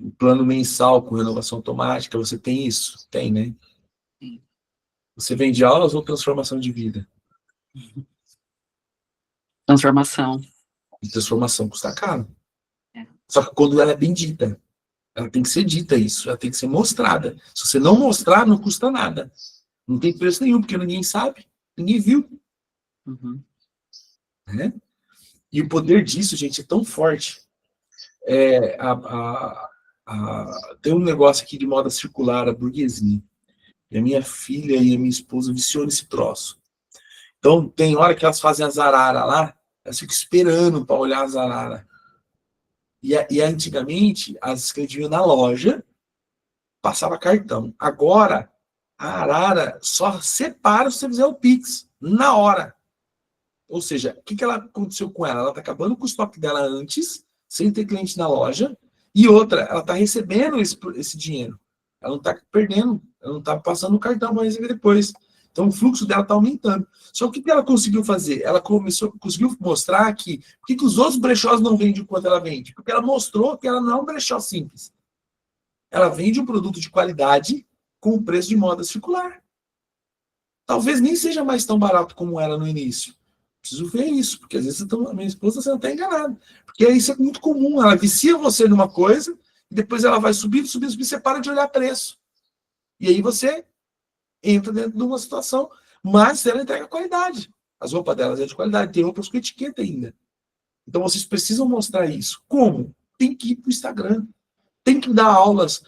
O plano mensal com renovação automática, você tem isso? Tem, né? Sim. Você vende aulas ou transformação de vida? Transformação. E transformação custa caro. Só que quando ela é bem dita, ela tem que ser dita isso, ela tem que ser mostrada. Se você não mostrar, não custa nada. Não tem preço nenhum, porque ninguém sabe, ninguém viu. Né? E o poder disso, gente, é tão forte. Tem um negócio aqui de moda circular, a burguesia. E a minha filha e a minha esposa viciou nesse troço. Então, tem hora que elas fazem as araras lá, elas ficam esperando para olhar as araras. E antigamente, as escreviam na loja, passava cartão. Agora, a arara só separa se você fizer o Pix, na hora. Ou seja, o que ela aconteceu com ela? Ela está acabando com o estoque dela antes, sem ter cliente na loja, e outra, ela está recebendo esse dinheiro. Ela não está perdendo, ela não está passando o cartão para receber depois. Então, o fluxo dela está aumentando. Só que o que ela conseguiu fazer? Ela conseguiu mostrar que por que os outros brechós não vendem o quanto ela vende? Porque ela mostrou que ela não é um brechó simples. Ela vende um produto de qualidade com o preço de moda circular. Talvez nem seja mais tão barato como era no início. Preciso ver isso, porque às vezes a minha esposa está até enganada. Porque isso é muito comum. Ela vicia você numa coisa, e depois ela vai subindo, você para de olhar preço. E aí você entra dentro de uma situação, mas ela entrega qualidade. As roupas delas é de qualidade, tem roupas com etiqueta ainda. Então vocês precisam mostrar isso. Como? Tem que ir para o Instagram. Tem que dar aulas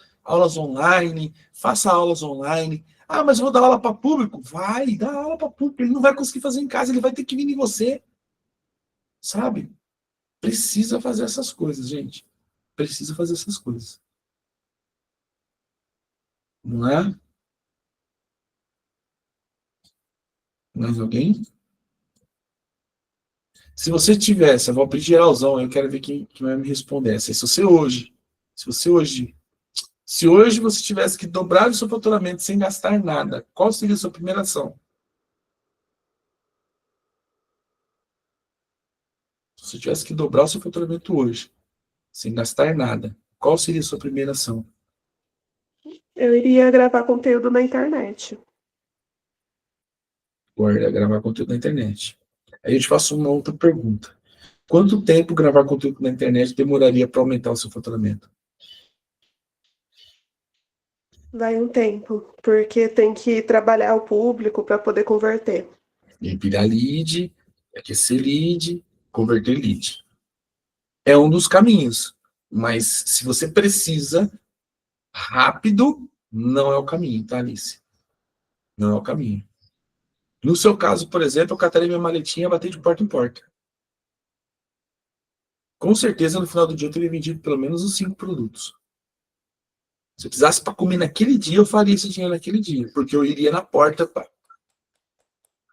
online, faça aulas online. Ah, mas eu vou dar aula para público? Vai, dá aula para público. Ele não vai conseguir fazer em casa, ele vai ter que vir em você. Sabe? Precisa fazer essas coisas, gente. Precisa fazer essas coisas. Não é? Mais alguém? Se você tivesse, eu vou pedir geralzão, eu quero ver quem vai me responder essa. Se hoje você tivesse que dobrar o seu faturamento sem gastar nada, qual seria a sua primeira ação? Se você tivesse que dobrar o seu faturamento hoje, sem gastar nada, qual seria a sua primeira ação? Eu iria gravar conteúdo na internet. Guarda, gravar conteúdo na internet. Aí eu te faço uma outra pergunta. Quanto tempo gravar conteúdo na internet demoraria para aumentar o seu faturamento? Vai um tempo, porque tem que trabalhar o público para poder converter. Virar lead, aquecer lead, converter lead. É um dos caminhos. Mas se você precisa rápido, não é o caminho, tá, Alice? Não é o caminho. No seu caso, por exemplo, eu catarei minha maletinha e bati de porta em porta. Com certeza, no final do dia, eu teria vendido pelo menos os 5 produtos. Se eu precisasse para comer naquele dia, eu faria esse dinheiro naquele dia, porque eu iria na porta.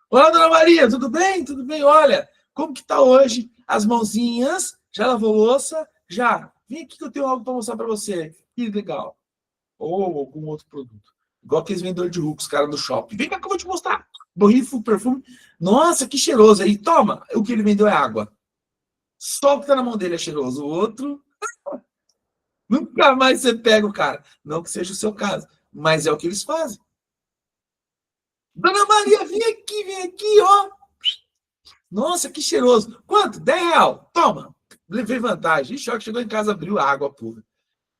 Olá, dona Maria, tudo bem? Tudo bem? Olha, como que tá hoje? As mãozinhas? Já lavou louça? Já. Vem aqui que eu tenho algo para mostrar para você. Que legal. Ou algum outro produto. Igual aqueles vendedores de rua, os caras do shopping. Vem cá que eu vou te mostrar. Borrifo, perfume. Nossa, que cheiroso. Aí, toma. O que ele vendeu é água. Só o que tá na mão dele é cheiroso. O outro... Nunca mais você pega o cara. Não que seja o seu caso. Mas é o que eles fazem. Dona Maria, vem aqui, ó. Nossa, que cheiroso. Quanto? R$10. Toma. Levei vantagem. Ixi, chegou em casa, abriu água pura.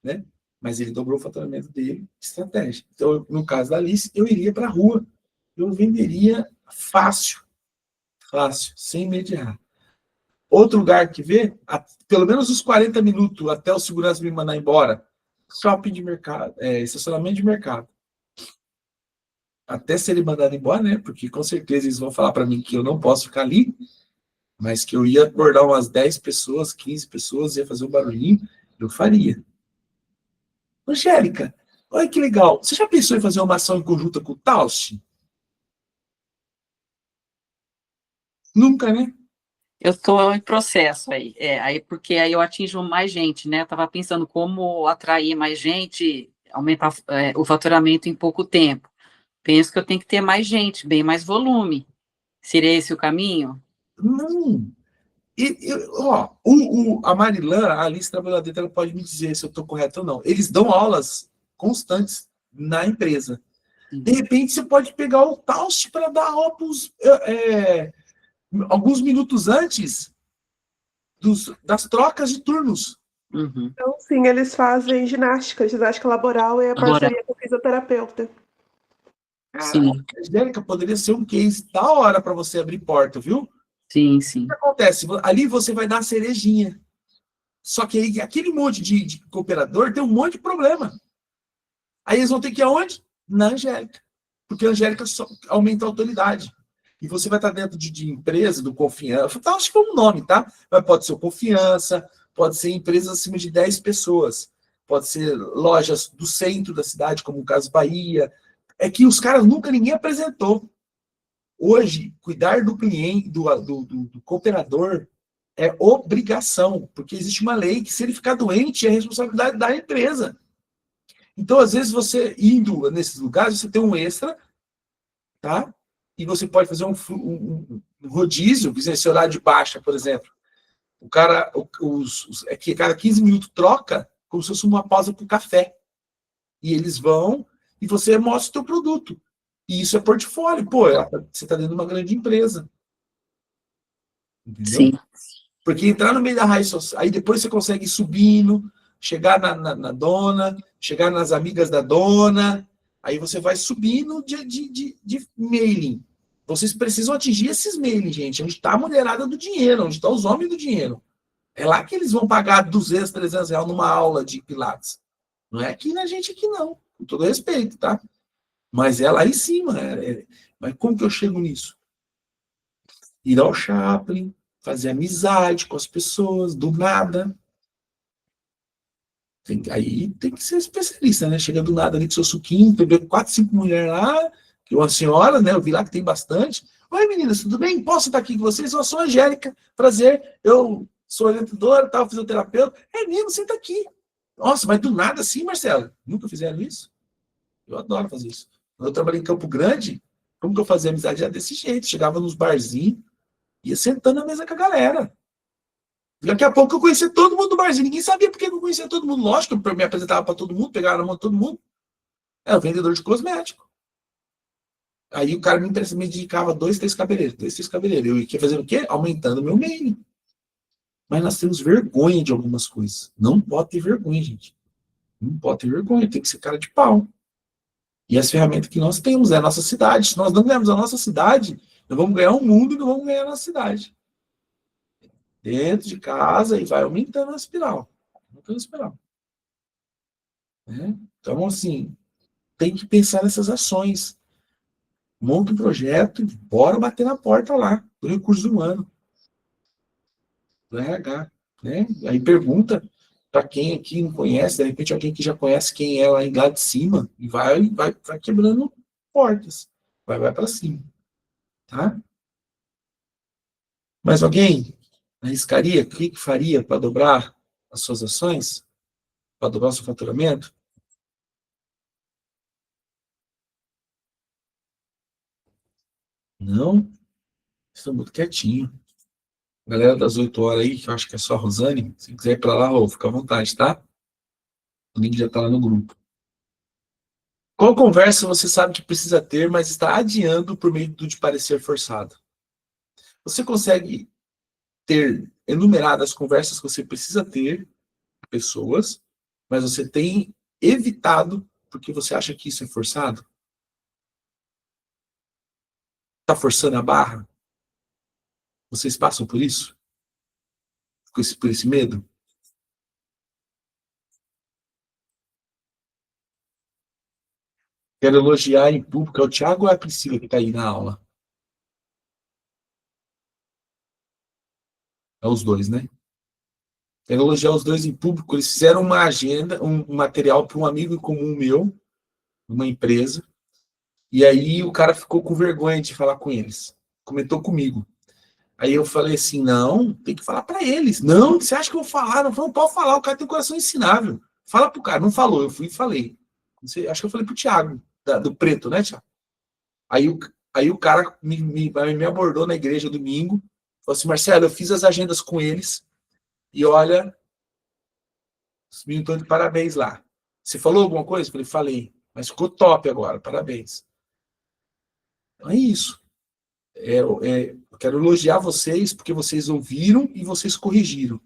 Né? Mas ele dobrou o faturamento dele, estratégia. Então, no caso da Alice, eu iria para a rua. Eu venderia fácil, sem mediar. Outro lugar que vê, pelo menos uns 40 minutos até o segurança me mandar embora, shopping de mercado, estacionamento de mercado. Até ser ele mandado embora, né? Porque com certeza eles vão falar para mim que eu não posso ficar ali, mas que eu ia abordar umas 10 pessoas, 15 pessoas, ia fazer um barulhinho, eu faria. Angélica, olha que legal. Você já pensou em fazer uma ação em conjunta com o Tausch? Nunca, né? Eu estou em processo aí. Porque aí eu atinjo mais gente, né? Eu estava pensando como atrair mais gente, aumentar o faturamento em pouco tempo. Penso que eu tenho que ter mais gente, bem mais volume. Seria esse o caminho? Não. A Marilã, a Alice trabalhadora dentro, ela pode me dizer se eu estou correto ou não. Eles dão aulas constantes na empresa. De repente, você pode pegar o Tausch para dar aula alguns minutos antes das trocas de turnos. Uhum. Então, sim, eles fazem ginástica laboral e a parceria com o fisioterapeuta. Sim. A Angélica poderia ser um case da hora para você abrir porta, viu? Sim. O que acontece? Ali você vai dar a cerejinha. Só que aí, aquele monte de cooperador tem um monte de problema. Aí eles vão ter que ir aonde? Na Angélica. Porque a Angélica só aumenta a autoridade. E você vai estar dentro de empresa, do Confiança. Acho que é um nome, tá? Mas pode ser o Confiança, pode ser empresas acima de 10 pessoas. Pode ser lojas do centro da cidade, como o Caso Bahia. É que os caras ninguém apresentou. Hoje, cuidar do cliente, do cooperador, é obrigação, porque existe uma lei que, se ele ficar doente, é responsabilidade da empresa. Então, às vezes, você indo nesses lugares, você tem um extra, tá? E você pode fazer um rodízio, esse horário de baixa, por exemplo. O cara, é que cada 15 minutos troca, como se fosse uma pausa para o café. E eles vão e você mostra o teu produto. E isso é portfólio. Pô, você está dentro de uma grande empresa. Entendeu? Sim. Porque entrar no meio da raiz social, aí depois você consegue ir subindo, chegar na dona, chegar nas amigas da dona, aí você vai subindo de mailing. Vocês precisam atingir esses mailing, gente. Onde está a mulherada do dinheiro, onde estão os homens do dinheiro. É lá que eles vão pagar 200, 300 reais numa aula de Pilates. Não é aqui na gente aqui, não. Com todo respeito, tá? Mas é lá em cima. Mas como que eu chego nisso? Ir ao Chaplin, fazer amizade com as pessoas, do nada. Aí tem que ser especialista, né? Chega do nada ali com seu suquinho, beber 4, 5 mulheres lá, que uma senhora, né? Eu vi lá que tem bastante. Oi, meninas, tudo bem? Posso estar aqui com vocês? Eu sou a Angélica, prazer. Eu sou orientadora, tal, fisioterapeuta. É mesmo, senta aqui. Nossa, mas do nada assim, Marcelo? Nunca fizeram isso? Eu adoro fazer isso. Quando eu trabalhei em Campo Grande, como que eu fazia amizade? Era desse jeito. Chegava nos barzinhos, ia sentando na mesa com a galera. Daqui a pouco eu conhecia todo mundo do barzinho. Ninguém sabia porque eu conhecia todo mundo. Lógico, eu me apresentava para todo mundo, pegava na mão de todo mundo. Era o vendedor de cosmético. Aí o cara me indicava 2, 3 cabeleireiros. Eu ia fazendo o quê? Aumentando o meu mailing. Mas nós temos vergonha de algumas coisas. Não pode ter vergonha, gente. Não pode ter vergonha. Tem que ser cara de pau. E as ferramentas que nós temos é a nossa cidade. Se nós não ganharmos a nossa cidade, nós vamos ganhar o mundo e não vamos ganhar a nossa cidade. Dentro de casa e vai aumentando a espiral. Aumentando a espiral. Então, assim, tem que pensar nessas ações. Monta um projeto e bora bater na porta lá, do recurso humano, do RH. Né? Aí pergunta para quem aqui não conhece, de repente alguém que já conhece quem é lá de cima, e vai quebrando portas. Vai para cima. Tá? Mas alguém arriscaria? O que faria para dobrar as suas ações? Para dobrar o seu faturamento? Não? Estou muito quietinho. Galera das 8 horas aí, que eu acho que é só a Rosane, se quiser ir para lá, fica à vontade, tá? O link já está lá no grupo. Qual conversa você sabe que precisa ter, mas está adiando por meio de parecer forçado? Você consegue ter enumeradas as conversas que você precisa ter com pessoas, mas você tem evitado porque você acha que isso é forçado? Está forçando a barra? Vocês passam por isso? Por esse medo? Quero elogiar em público. É o Thiago ou é a Priscila que está aí na aula? É os dois, né? Quero elogiar os dois em público. Eles fizeram uma agenda, um material para um amigo em comum meu, uma empresa, e aí o cara ficou com vergonha de falar com eles. Comentou comigo. Aí eu falei assim, não, tem que falar para eles. Não, você acha que eu vou falar? Não pode falar, o cara tem um coração ensinável. Fala pro cara. Não falou, eu fui e falei. Acho que eu falei pro Thiago, do Preto, né, Thiago? Aí o cara me abordou na igreja domingo, falou assim, Marcelo, eu fiz as agendas com eles, e olha, os meninos estão de parabéns lá. Você falou alguma coisa? Eu falei, mas ficou top agora, parabéns. Então é isso. Eu quero elogiar vocês, porque vocês ouviram e vocês corrigiram.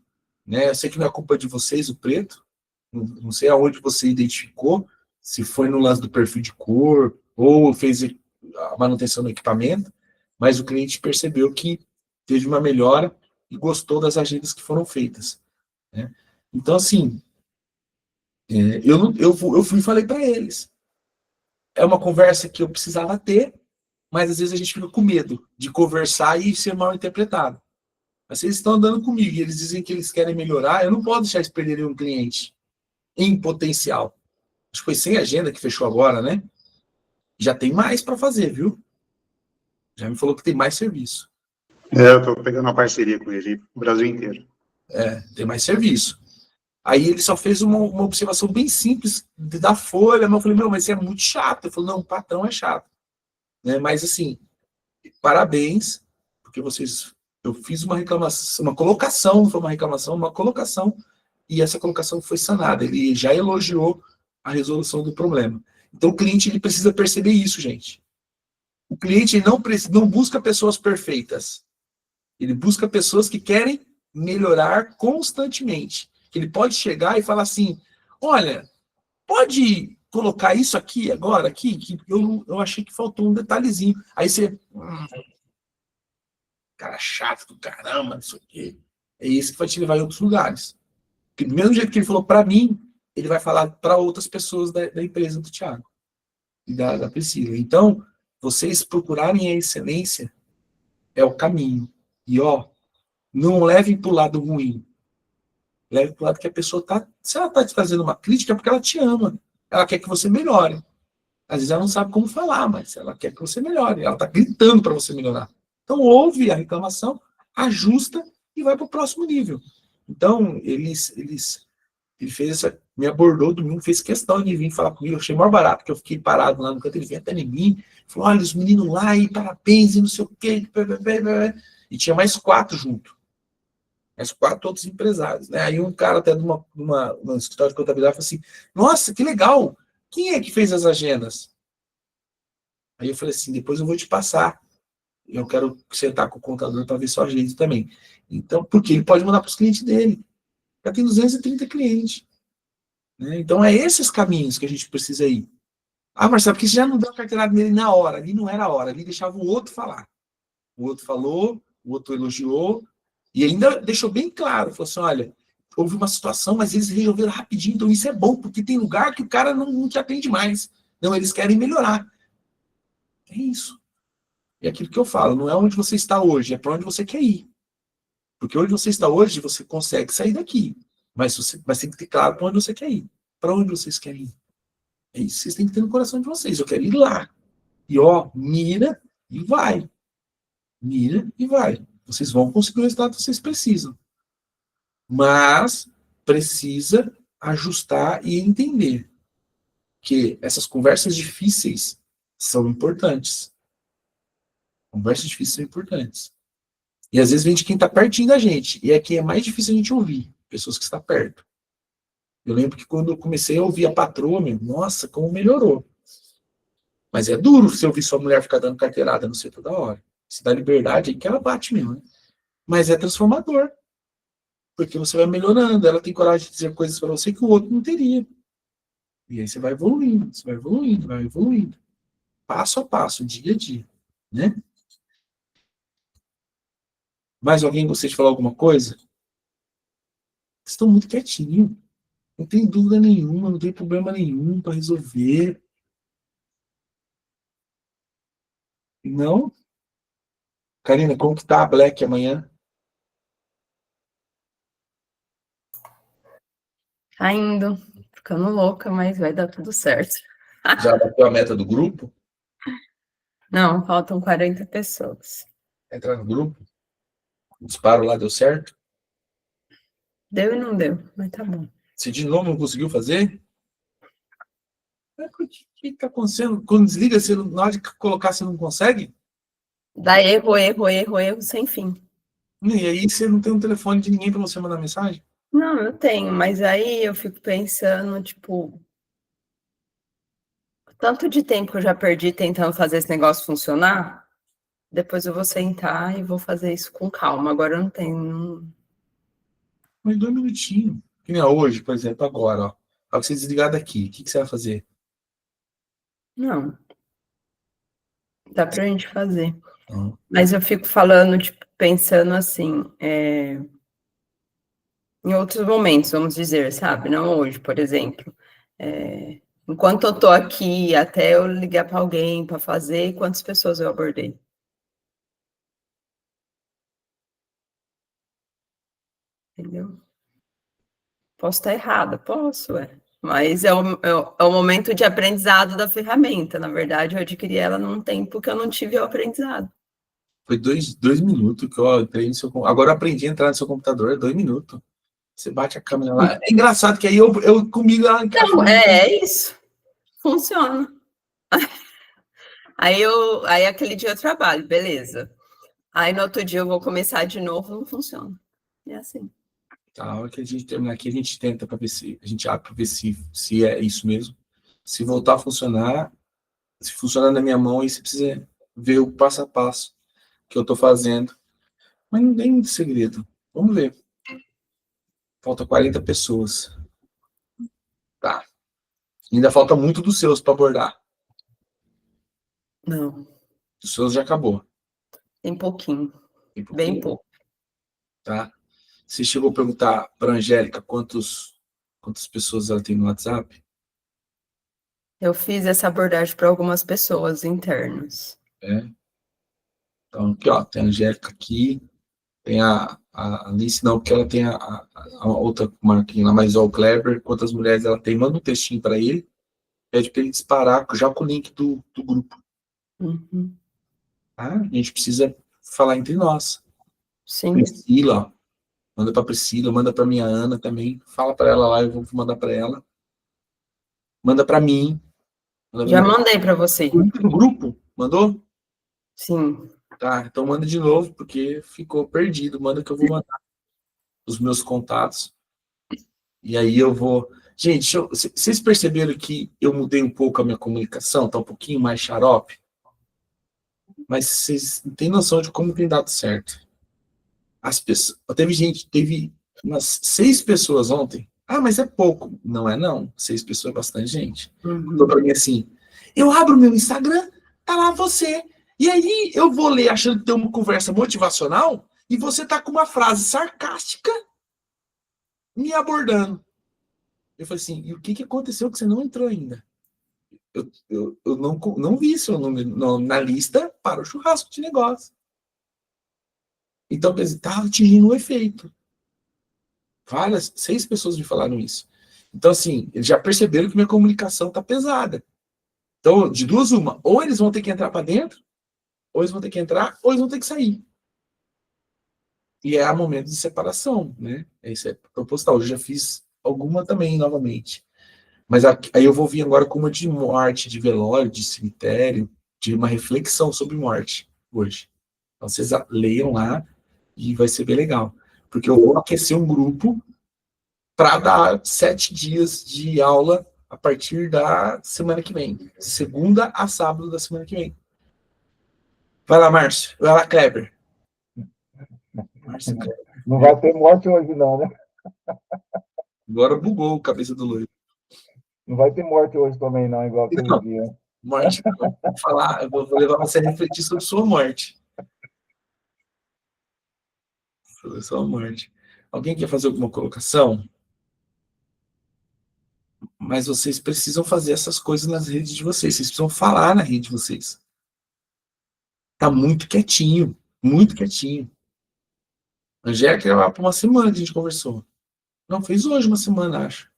Né? Eu sei que não é culpa de vocês, o Preto, não sei aonde você identificou, se foi no lance do perfil de cor, ou fez a manutenção do equipamento, mas o cliente percebeu que teve uma melhora e gostou das agendas que foram feitas. Né? Então, assim, eu fui e falei para eles. É uma conversa que eu precisava ter, mas às vezes a gente fica com medo de conversar e ser mal interpretado. Mas se eles estão andando comigo e eles dizem que eles querem melhorar, eu não posso deixar eles perderem um cliente em potencial. Acho que foi sem agenda que fechou agora, né? Já tem mais para fazer, viu? Já me falou que tem mais serviço. Eu estou pegando uma parceria com ele, o Brasil inteiro. Tem mais serviço. Aí ele só fez uma observação bem simples da folha, mas eu falei, mas isso é muito chato. Ele falou, não, o patrão é chato. Né? Mas assim, parabéns, porque eu fiz uma reclamação, uma colocação, não foi uma reclamação, uma colocação, e essa colocação foi sanada. Ele já elogiou a resolução do problema. Então o cliente ele precisa perceber isso, gente. O cliente não busca pessoas perfeitas. Ele busca pessoas que querem melhorar constantemente. Ele pode chegar e falar assim, olha, pode colocar isso aqui agora, aqui, que eu achei que faltou um detalhezinho. Aí você... cara chato do caramba, isso aqui. É esse que vai te levar em outros lugares. Porque do mesmo jeito que ele falou para mim, ele vai falar para outras pessoas da empresa do Thiago e da Priscila. Então, vocês procurarem a excelência é o caminho. E, não levem para o lado ruim. Leve para o lado que a pessoa está... Se ela está te fazendo uma crítica, é porque ela te ama. Ela quer que você melhore. Às vezes ela não sabe como falar, mas ela quer que você melhore. Ela está gritando para você melhorar. Então, ouve a reclamação, ajusta e vai para o próximo nível. Então, ele fez essa... Me abordou domingo, fez questão de vir falar comigo. Eu achei mais barato, porque eu fiquei parado lá no canto. Ele veio até em mim. Falou, olha, os meninos lá, e parabéns, e não sei o quê. E tinha mais 4 junto. Mais 4 outros empresários. Né? Aí um cara até de uma escritório de contabilidade falou assim, nossa, que legal. Quem é que fez as agendas? Aí eu falei assim, depois eu vou te passar. Eu quero sentar com o contador para ver só a gente também. Então, porque ele pode mandar para os clientes dele. Já tem 230 clientes. Né? Então, é esses caminhos que a gente precisa ir. Ah, Marcelo, porque você já não deu a carteirada nele na hora. Ali não era a hora. Ali deixava o outro falar. O outro falou, o outro elogiou, e ainda deixou bem claro. Falou assim, olha, houve uma situação, mas eles resolveram rapidinho. Então, isso é bom, porque tem lugar que o cara não te atende mais. Não, eles querem melhorar. É isso. É aquilo que eu falo, não é onde você está hoje, é para onde você quer ir. Porque onde você está hoje, você consegue sair daqui. Mas você tem que ter claro para onde você quer ir. Para onde vocês querem ir. É isso que vocês têm que ter no coração de vocês. Eu quero ir lá. E mira e vai. Mira e vai. Vocês vão conseguir o resultado que vocês precisam. Mas precisa ajustar e entender que essas conversas difíceis são importantes. Conversas difíceis são importantes. E às vezes vem de quem está pertinho da gente. E é quem é mais difícil a gente ouvir. Pessoas que estão perto. Eu lembro que quando eu comecei a ouvir a patroa, nossa, como melhorou. Mas é duro você ouvir sua mulher ficar dando carteirada no você toda hora. Se dá liberdade, aí que ela bate mesmo. Né? Mas é transformador. Porque você vai melhorando. Ela tem coragem de dizer coisas para você que o outro não teria. E aí você vai evoluindo. Você vai evoluindo, vai evoluindo. Passo a passo, dia a dia. Né? Mais alguém gostaria de falar alguma coisa? Vocês estão muito quietinhos. Não tem dúvida nenhuma, não tem problema nenhum para resolver. Não? Karina, como que tá a Black amanhã? Tá indo, ficando louca, mas vai dar tudo certo. Já bateu a meta do grupo? Não, faltam 40 pessoas. Entrar no grupo? O disparo lá deu certo? Deu e não deu, mas tá bom. Você de novo não conseguiu fazer? O que está acontecendo? Quando desliga, você, na hora de colocar, você não consegue? Dá erro sem fim. E aí você não tem um telefone de ninguém para você mandar mensagem? Não, eu tenho, mas aí eu fico pensando, tipo, tanto de tempo que eu já perdi tentando fazer esse negócio funcionar, depois eu vou sentar e vou fazer isso com calma. Agora eu não tenho. Mas 2 minutinhos. Que nem hoje, por exemplo, agora, ó. Para você desligar daqui, o que você vai fazer? Não. Dá pra gente fazer. Não. Mas eu fico falando, tipo, pensando assim, em outros momentos, vamos dizer, sabe? Não hoje, por exemplo. Enquanto eu tô aqui, até eu ligar para alguém para fazer, quantas pessoas eu abordei? Entendeu? Posso estar errada? Posso, Mas é o momento de aprendizado da ferramenta. Na verdade, eu adquiri ela num tempo que eu não tive o aprendizado. Foi 2 minutos que eu entrei no seu computador. Agora eu aprendi a entrar no seu computador, 2 minutos. Você bate a câmera lá. É engraçado que aí eu comigo ela encaixa. Não, é isso. Funciona. Aí aquele dia eu trabalho, beleza. Aí no outro dia eu vou começar de novo, não funciona. É assim. Tá, a hora que a gente terminar aqui, a gente tenta para ver se a gente abre para ver se é isso mesmo. Se voltar a funcionar, se funcionar na minha mão, aí você precisa ver o passo a passo que eu tô fazendo. Mas não tem muito segredo. Vamos ver. Falta 40 pessoas. Tá. Ainda falta muito dos seus para abordar. Não, Os seus já acabou. tem pouquinho. Tem pouquinho, Bem pouco. tá? Você chegou a perguntar para a Angélica quantas pessoas ela tem no WhatsApp? Eu fiz essa abordagem para algumas pessoas internas. É. Então, aqui, ó, tem a Angélica aqui, tem a Alice, não, porque ela tem a outra marquinha lá, mas ó, o Kleber, quantas mulheres ela tem, manda um textinho para ele, pede para ele disparar já com o link do grupo. Uhum. Tá? A gente precisa falar entre nós. Sim. Priscila, ó, manda para Priscila, manda para minha Ana também, fala para ela lá, eu vou mandar para ela. Manda para mim. Já mandei para você. No grupo? Mandou? Sim. Tá, então manda de novo, porque ficou perdido. Manda que eu vou mandar os meus contatos. E aí eu vou... Gente, vocês perceberam que eu mudei um pouco a minha comunicação? Tá um pouquinho mais xarope? Mas vocês não têm noção de como tem dado certo. As pessoas... Teve umas 6 pessoas ontem. Ah, mas é pouco. Não é não. 6 pessoas é bastante gente. Mandou pra mim assim, eu abro meu Instagram, tá lá você... E aí eu vou ler achando que tem uma conversa motivacional e você tá com uma frase sarcástica me abordando. Eu falei assim, e o que aconteceu que você não entrou ainda? Eu não vi seu nome na lista para o churrasco de negócio. Então, estava atingindo um efeito. 6 pessoas me falaram isso. Então, assim, eles já perceberam que minha comunicação tá pesada. Então, de duas uma, ou eles vão ter que entrar para dentro, ou eles vão ter que entrar, ou eles vão ter que sair. E é o momento de separação, né? Isso é proposital. Eu já fiz alguma também, novamente. Mas aí eu vou vir agora com uma de morte, de velório, de cemitério, de uma reflexão sobre morte, hoje. Então, vocês leiam lá e vai ser bem legal. Porque eu vou aquecer um grupo para dar 7 dias de aula a partir da semana que vem. De segunda a sábado da semana que vem. Vai lá, Márcio. Vai lá, Kleber. Márcio, Kleber. Não vai ter morte hoje, não, né? Agora bugou a cabeça do Luiz. Não vai ter morte hoje também, não, igual aquele dia. Morte, eu vou levar você a refletir sobre sua morte. Sobre sua morte. Alguém quer fazer alguma colocação? Mas vocês precisam fazer essas coisas nas redes de vocês. Vocês precisam falar na rede de vocês. Tá muito quietinho. Muito quietinho. A Angélica era por uma semana que a gente conversou. Não, fez hoje uma semana, acho.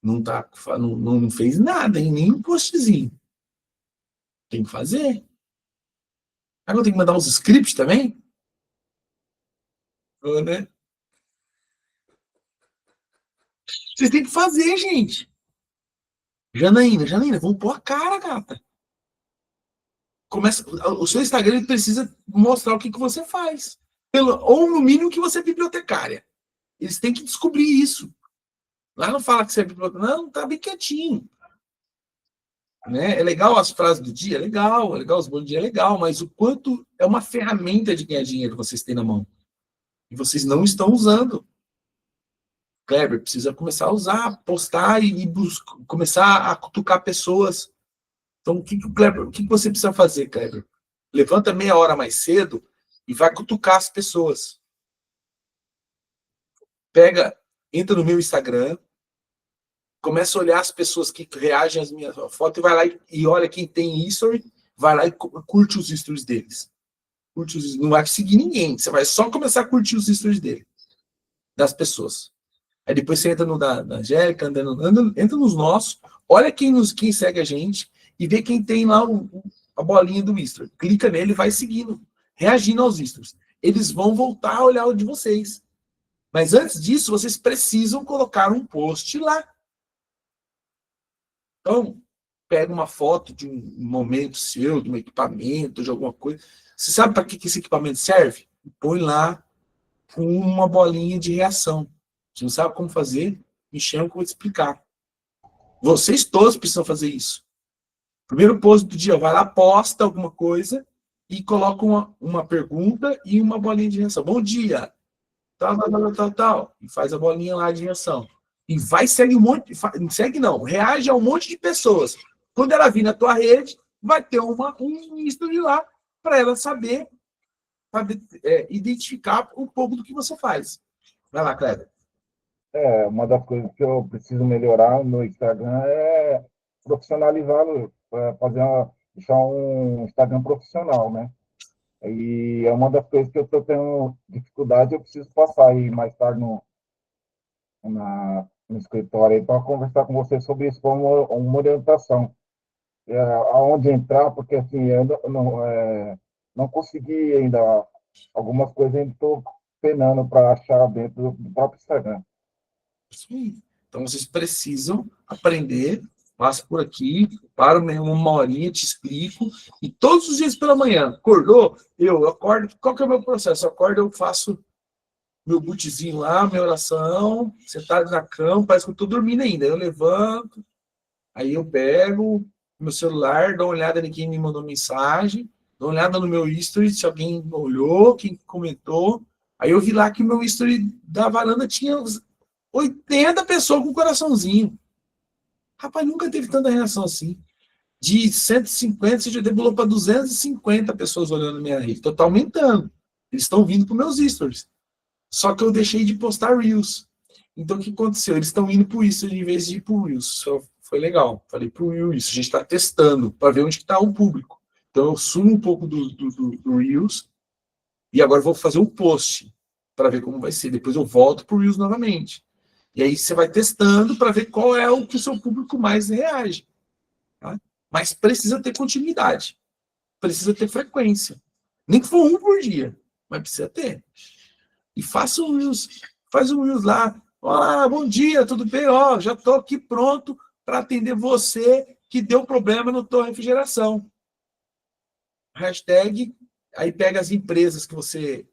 Não fez nada, hein? Nem um postzinho. Tem que fazer. Agora eu tenho que mandar uns scripts também? Né? Vocês têm que fazer, gente. Janaína, vamos pôr a cara, gata. O seu Instagram ele precisa mostrar o que você faz. Ou, no mínimo, que você é bibliotecária. Eles têm que descobrir isso. Lá não fala que você é bibliotecária. Não, tá bem quietinho. Né? É legal as frases do dia? É legal os bons dias, é legal, mas o quanto é uma ferramenta de ganhar dinheiro que vocês têm na mão. E vocês não estão usando. Kleber, precisa começar a usar, postar e começar a cutucar pessoas. Então, o que você precisa fazer, Kleber? Levanta meia hora mais cedo e vai cutucar as pessoas. Entra no meu Instagram, começa a olhar as pessoas que reagem às minhas fotos e vai lá e olha quem tem history, vai lá e curte os stories deles. Não vai seguir ninguém, você vai só começar a curtir os stories dele, das pessoas. Aí depois você entra no da Angélica, entra nos nossos, olha quem segue a gente e vê quem tem lá a bolinha do history. Clica nele e vai seguindo, reagindo aos stories. Eles vão voltar a olhar o de vocês. Mas antes disso, vocês precisam colocar um post lá. Então, pega uma foto de um momento seu, de um equipamento, de alguma coisa. Você sabe para que esse equipamento serve? Põe lá com uma bolinha de reação. Você não sabe como fazer? Me chama que eu vou te explicar. Vocês todos precisam fazer isso. Primeiro post do dia, vai lá, posta alguma coisa e coloca uma pergunta e uma bolinha de reação. Bom dia! Tal. E faz a bolinha lá de reação. E vai, segue um monte, segue não, reage a um monte de pessoas. Quando ela vir na tua rede, vai ter um history lá para ela saber, identificar um pouco do que você faz. Vai lá, Kleber. Uma das coisas que eu preciso melhorar no Instagram é profissionalizá-lo, deixar um Instagram profissional, né? E é uma das coisas que eu estou tendo dificuldade, eu preciso passar aí mais tarde no escritório para conversar com você sobre isso, como uma orientação. Aonde entrar, porque assim, eu não consegui ainda, algumas coisas ainda estou penando para achar dentro do próprio Instagram. Então, vocês precisam aprender, passa por aqui, para uma horinha, te explico, e todos os dias pela manhã, acordou, eu acordo, qual que é o meu processo? Eu acordo, eu faço meu bootzinho lá, minha oração, sentado na cama, parece que eu estou dormindo ainda, eu levanto, aí eu pego meu celular, dou uma olhada em quem me mandou mensagem, dou uma olhada no meu history, se alguém olhou, quem comentou, aí eu vi lá que o meu history da varanda tinha 80 pessoas com coraçãozinho. Rapaz, nunca teve tanta reação assim. De 150, você já demorou para 250 pessoas olhando minha rede. Então tá aumentando. Eles estão vindo para meus stories. Só que eu deixei de postar Reels. Então o que aconteceu? Eles estão indo para o History em vez de ir para o Reels. Isso foi legal. Falei para o Reels. A gente está testando para ver onde está o público. Então eu sumo um pouco do Reels e agora vou fazer um post para ver como vai ser. Depois eu volto para o Reels novamente. E aí você vai testando para ver qual é o que o seu público mais reage. Tá? Mas precisa ter continuidade. Precisa ter frequência. Nem que for um por dia, mas precisa ter. E faça um Reels. Faz um Reels lá. Olá, bom dia, tudo bem? Ó, já estou aqui pronto para atender você que deu problema no tua refrigeração. Hashtag, aí pega as empresas que você...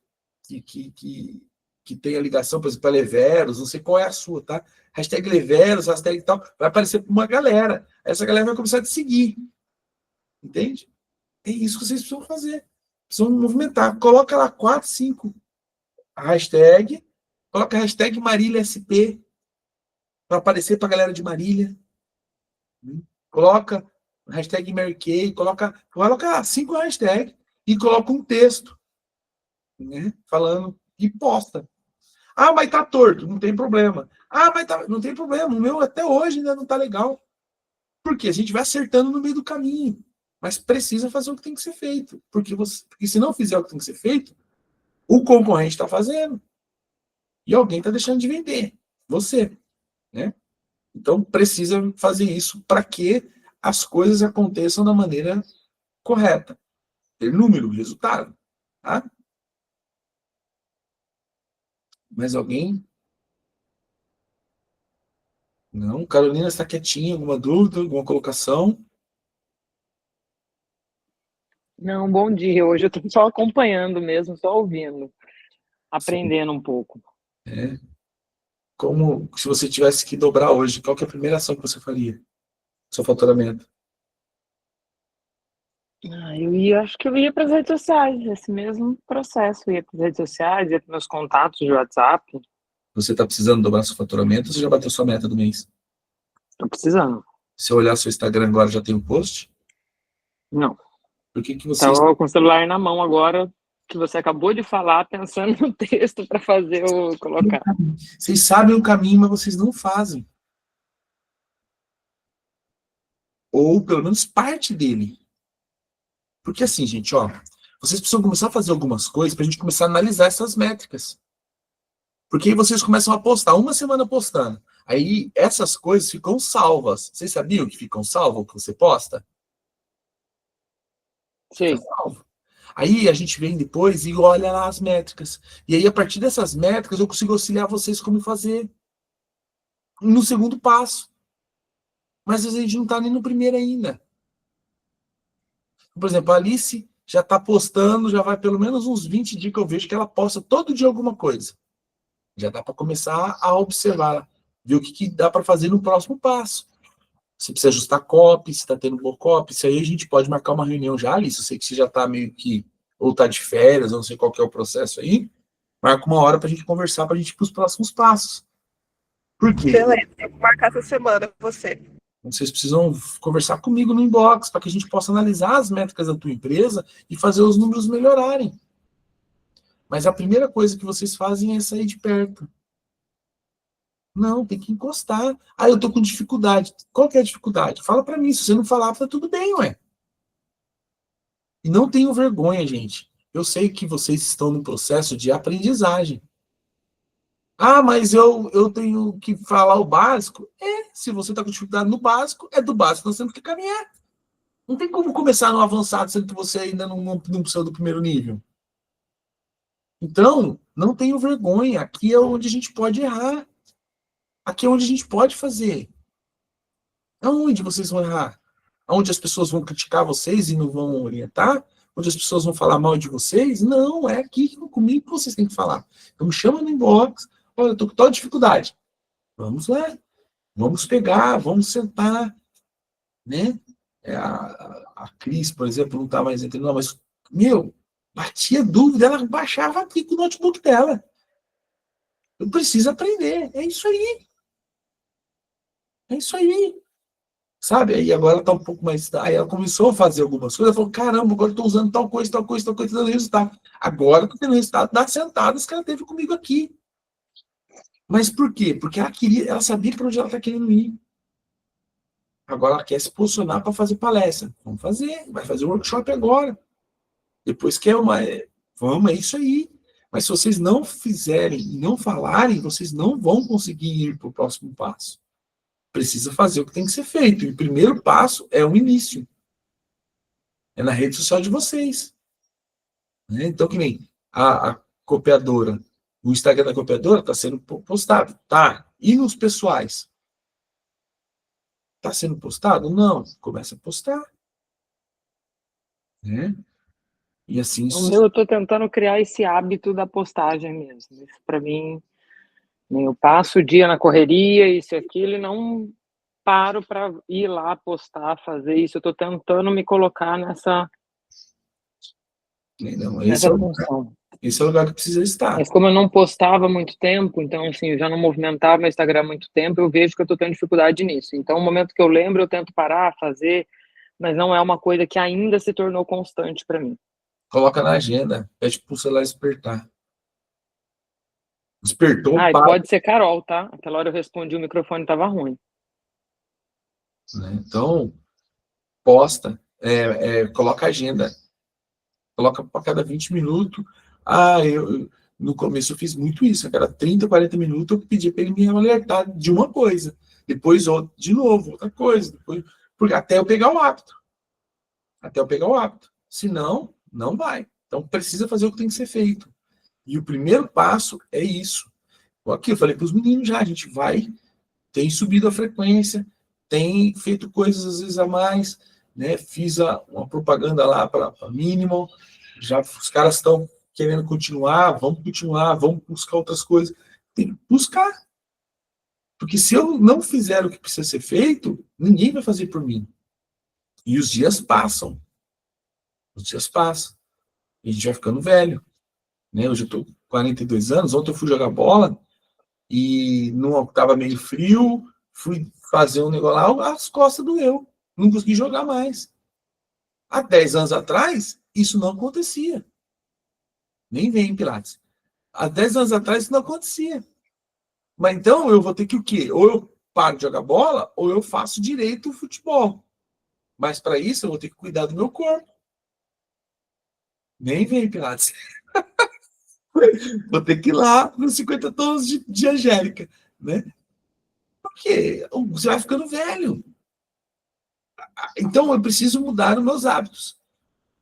que tem a ligação, por exemplo, para Leveros, não sei qual é a sua, tá? Hashtag Leveros, hashtag tal, vai aparecer para uma galera. Essa galera vai começar a te seguir. Entende? É isso que vocês precisam fazer. Precisam movimentar. Coloca lá 4, 5 hashtag, coloca a hashtag Marília SP para aparecer para a galera de Marília. Coloca hashtag Mary Kay, coloca 5 hashtags e coloca um texto, né? Falando e posta. Ah, mas tá torto, não tem problema. Ah, mas não tem problema, o meu até hoje ainda não tá legal. Por quê? A gente vai acertando no meio do caminho. Mas precisa fazer o que tem que ser feito. Porque se não fizer o que tem que ser feito, o concorrente está fazendo. E alguém está deixando de vender. Você. Né? Então, precisa fazer isso para que as coisas aconteçam da maneira correta. Ter número, resultado. Tá? Mais alguém? Não? Carolina está quietinha. Alguma dúvida? Alguma colocação? Não, bom dia. Hoje eu estou só acompanhando mesmo, só ouvindo, aprendendo um pouco. Como se você tivesse que dobrar hoje, qual que é a primeira ação que você faria? Seu faturamento? Acho que eu ia para as redes sociais, esse mesmo processo. Eu ia para as redes sociais, ia para meus contatos de WhatsApp. Você está precisando dobrar seu faturamento ou você já bateu sua meta do mês? Estou precisando. Se eu olhar seu Instagram agora, já tem um post? Não. Por que você... Estava com o celular na mão agora, que você acabou de falar, pensando no texto para fazer ou colocar. Vocês sabem o caminho, mas vocês não fazem. Ou, pelo menos, parte dele. Porque assim, gente, ó, vocês precisam começar a fazer algumas coisas para a gente começar a analisar essas métricas. Porque aí vocês começam a postar, uma semana postando. Aí essas coisas ficam salvas. Vocês sabiam que ficam salvas o que você posta? Sim. Tá salvo. Aí a gente vem depois e olha lá as métricas. E aí, a partir dessas métricas, eu consigo auxiliar vocês como fazer no segundo passo. Mas às vezes a gente não está nem no primeiro ainda. Por exemplo, a Alice já está postando, já vai pelo menos uns 20 dias que eu vejo que ela posta todo dia alguma coisa. Já dá para começar a observar, ver o que dá para fazer no próximo passo. Se precisa ajustar copy, se está tendo boa copy, isso aí a gente pode marcar uma reunião já, Alice. Eu sei que você já está meio que, ou está de férias, eu não sei qual que é o processo aí. Marca uma hora para a gente conversar, para a gente ir para os próximos passos. Por quê? Beleza, eu vou marcar essa semana com você. Vocês precisam conversar comigo no inbox para que a gente possa analisar as métricas da tua empresa e fazer os números melhorarem. Mas a primeira coisa que vocês fazem é sair de perto. Não, tem que encostar. Ah, eu tô com dificuldade. Qual que é a dificuldade? Fala para mim. Se você não falar, tá tudo bem, ué. E não tenham vergonha, gente. Eu sei que vocês estão no processo de aprendizagem. Ah, mas eu tenho que falar o básico. Se você está com dificuldade no básico, é do básico, nós temos que caminhar. Não tem como começar no avançado, sendo que você ainda não precisa do primeiro nível. Então, não tenham vergonha. Aqui é onde a gente pode errar. Aqui é onde a gente pode fazer. Aonde vocês vão errar? Onde as pessoas vão criticar vocês e não vão orientar? Onde as pessoas vão falar mal de vocês? Não, é aqui comigo que vocês têm que falar. Então me chama no inbox. Olha, eu estou com toda dificuldade. Vamos lá. Vamos pegar, vamos sentar. Né? A Cris, por exemplo, não está mais entrando, não, mas, batia dúvida, ela baixava aqui com o notebook dela. Eu preciso aprender. É isso aí. É isso aí. Sabe? Aí agora ela está um pouco mais. Aí ela começou a fazer algumas coisas. Ela falou: caramba, agora eu estou usando tal coisa, dando resultado. Agora que eu tenho resultado das sentadas que ela teve comigo aqui. Mas por quê? Porque ela sabia para onde ela está querendo ir. Agora ela quer se posicionar para fazer palestra. Vamos fazer, vai fazer o workshop agora. Depois quer vamos, é isso aí. Mas se vocês não fizerem e não falarem, vocês não vão conseguir ir para o próximo passo. Precisa fazer o que tem que ser feito. E o primeiro passo é o início. É na rede social de vocês. Né? Então, que nem a copiadora, o Instagram da copiadora está sendo postado. Tá. E nos pessoais? Está sendo postado? Não. Começa a postar. Né? E assim... Eu estou tentando criar esse hábito da postagem mesmo. Isso, para mim, eu passo o dia na correria, isso e aquilo, e não paro para ir lá postar, fazer isso. Eu estou tentando me colocar nessa função. Esse é o lugar que precisa estar. Mas como eu não postava há muito tempo, então, assim, eu já não movimentava meu Instagram há muito tempo, eu vejo que eu estou tendo dificuldade nisso. Então, no momento que eu lembro, eu tento parar, fazer, mas não é uma coisa que ainda se tornou constante para mim. Coloca na agenda, pede pro celular despertar. Despertou, pode ser Carol, tá? Aquela hora eu respondi, o microfone estava ruim. Então, posta, coloca a agenda. Coloca para cada 20 minutos. No começo eu fiz muito isso. A cada 30, 40 minutos eu pedi para ele me alertar de uma coisa. Depois, de novo, outra coisa. Porque até eu pegar o hábito. Senão, não vai. Então, precisa fazer o que tem que ser feito. E o primeiro passo é isso. Aqui eu falei para os meninos já, a gente tem subido a frequência, tem feito coisas às vezes a mais, né? Fiz uma propaganda lá para Minimal, já os caras estão querendo continuar, vamos buscar outras coisas. Tem que buscar. Porque se eu não fizer o que precisa ser feito, ninguém vai fazer por mim. E os dias passam. E a gente vai ficando velho. Né? Hoje eu estou com 42 anos, ontem eu fui jogar bola e estava meio frio, fui fazer um negócio lá, as costas doeu. Não consegui jogar mais. Há 10 anos atrás, isso não acontecia. Nem vem, Pilates. Há 10 anos atrás, isso não acontecia. Mas então, eu vou ter que o quê? Ou eu paro de jogar bola, ou eu faço direito o futebol. Mas para isso, eu vou ter que cuidar do meu corpo. Nem vem, Pilates. Vou ter que ir lá nos 50 tons de Angélica, né? Porque você vai ficando velho. Então, eu preciso mudar os meus hábitos.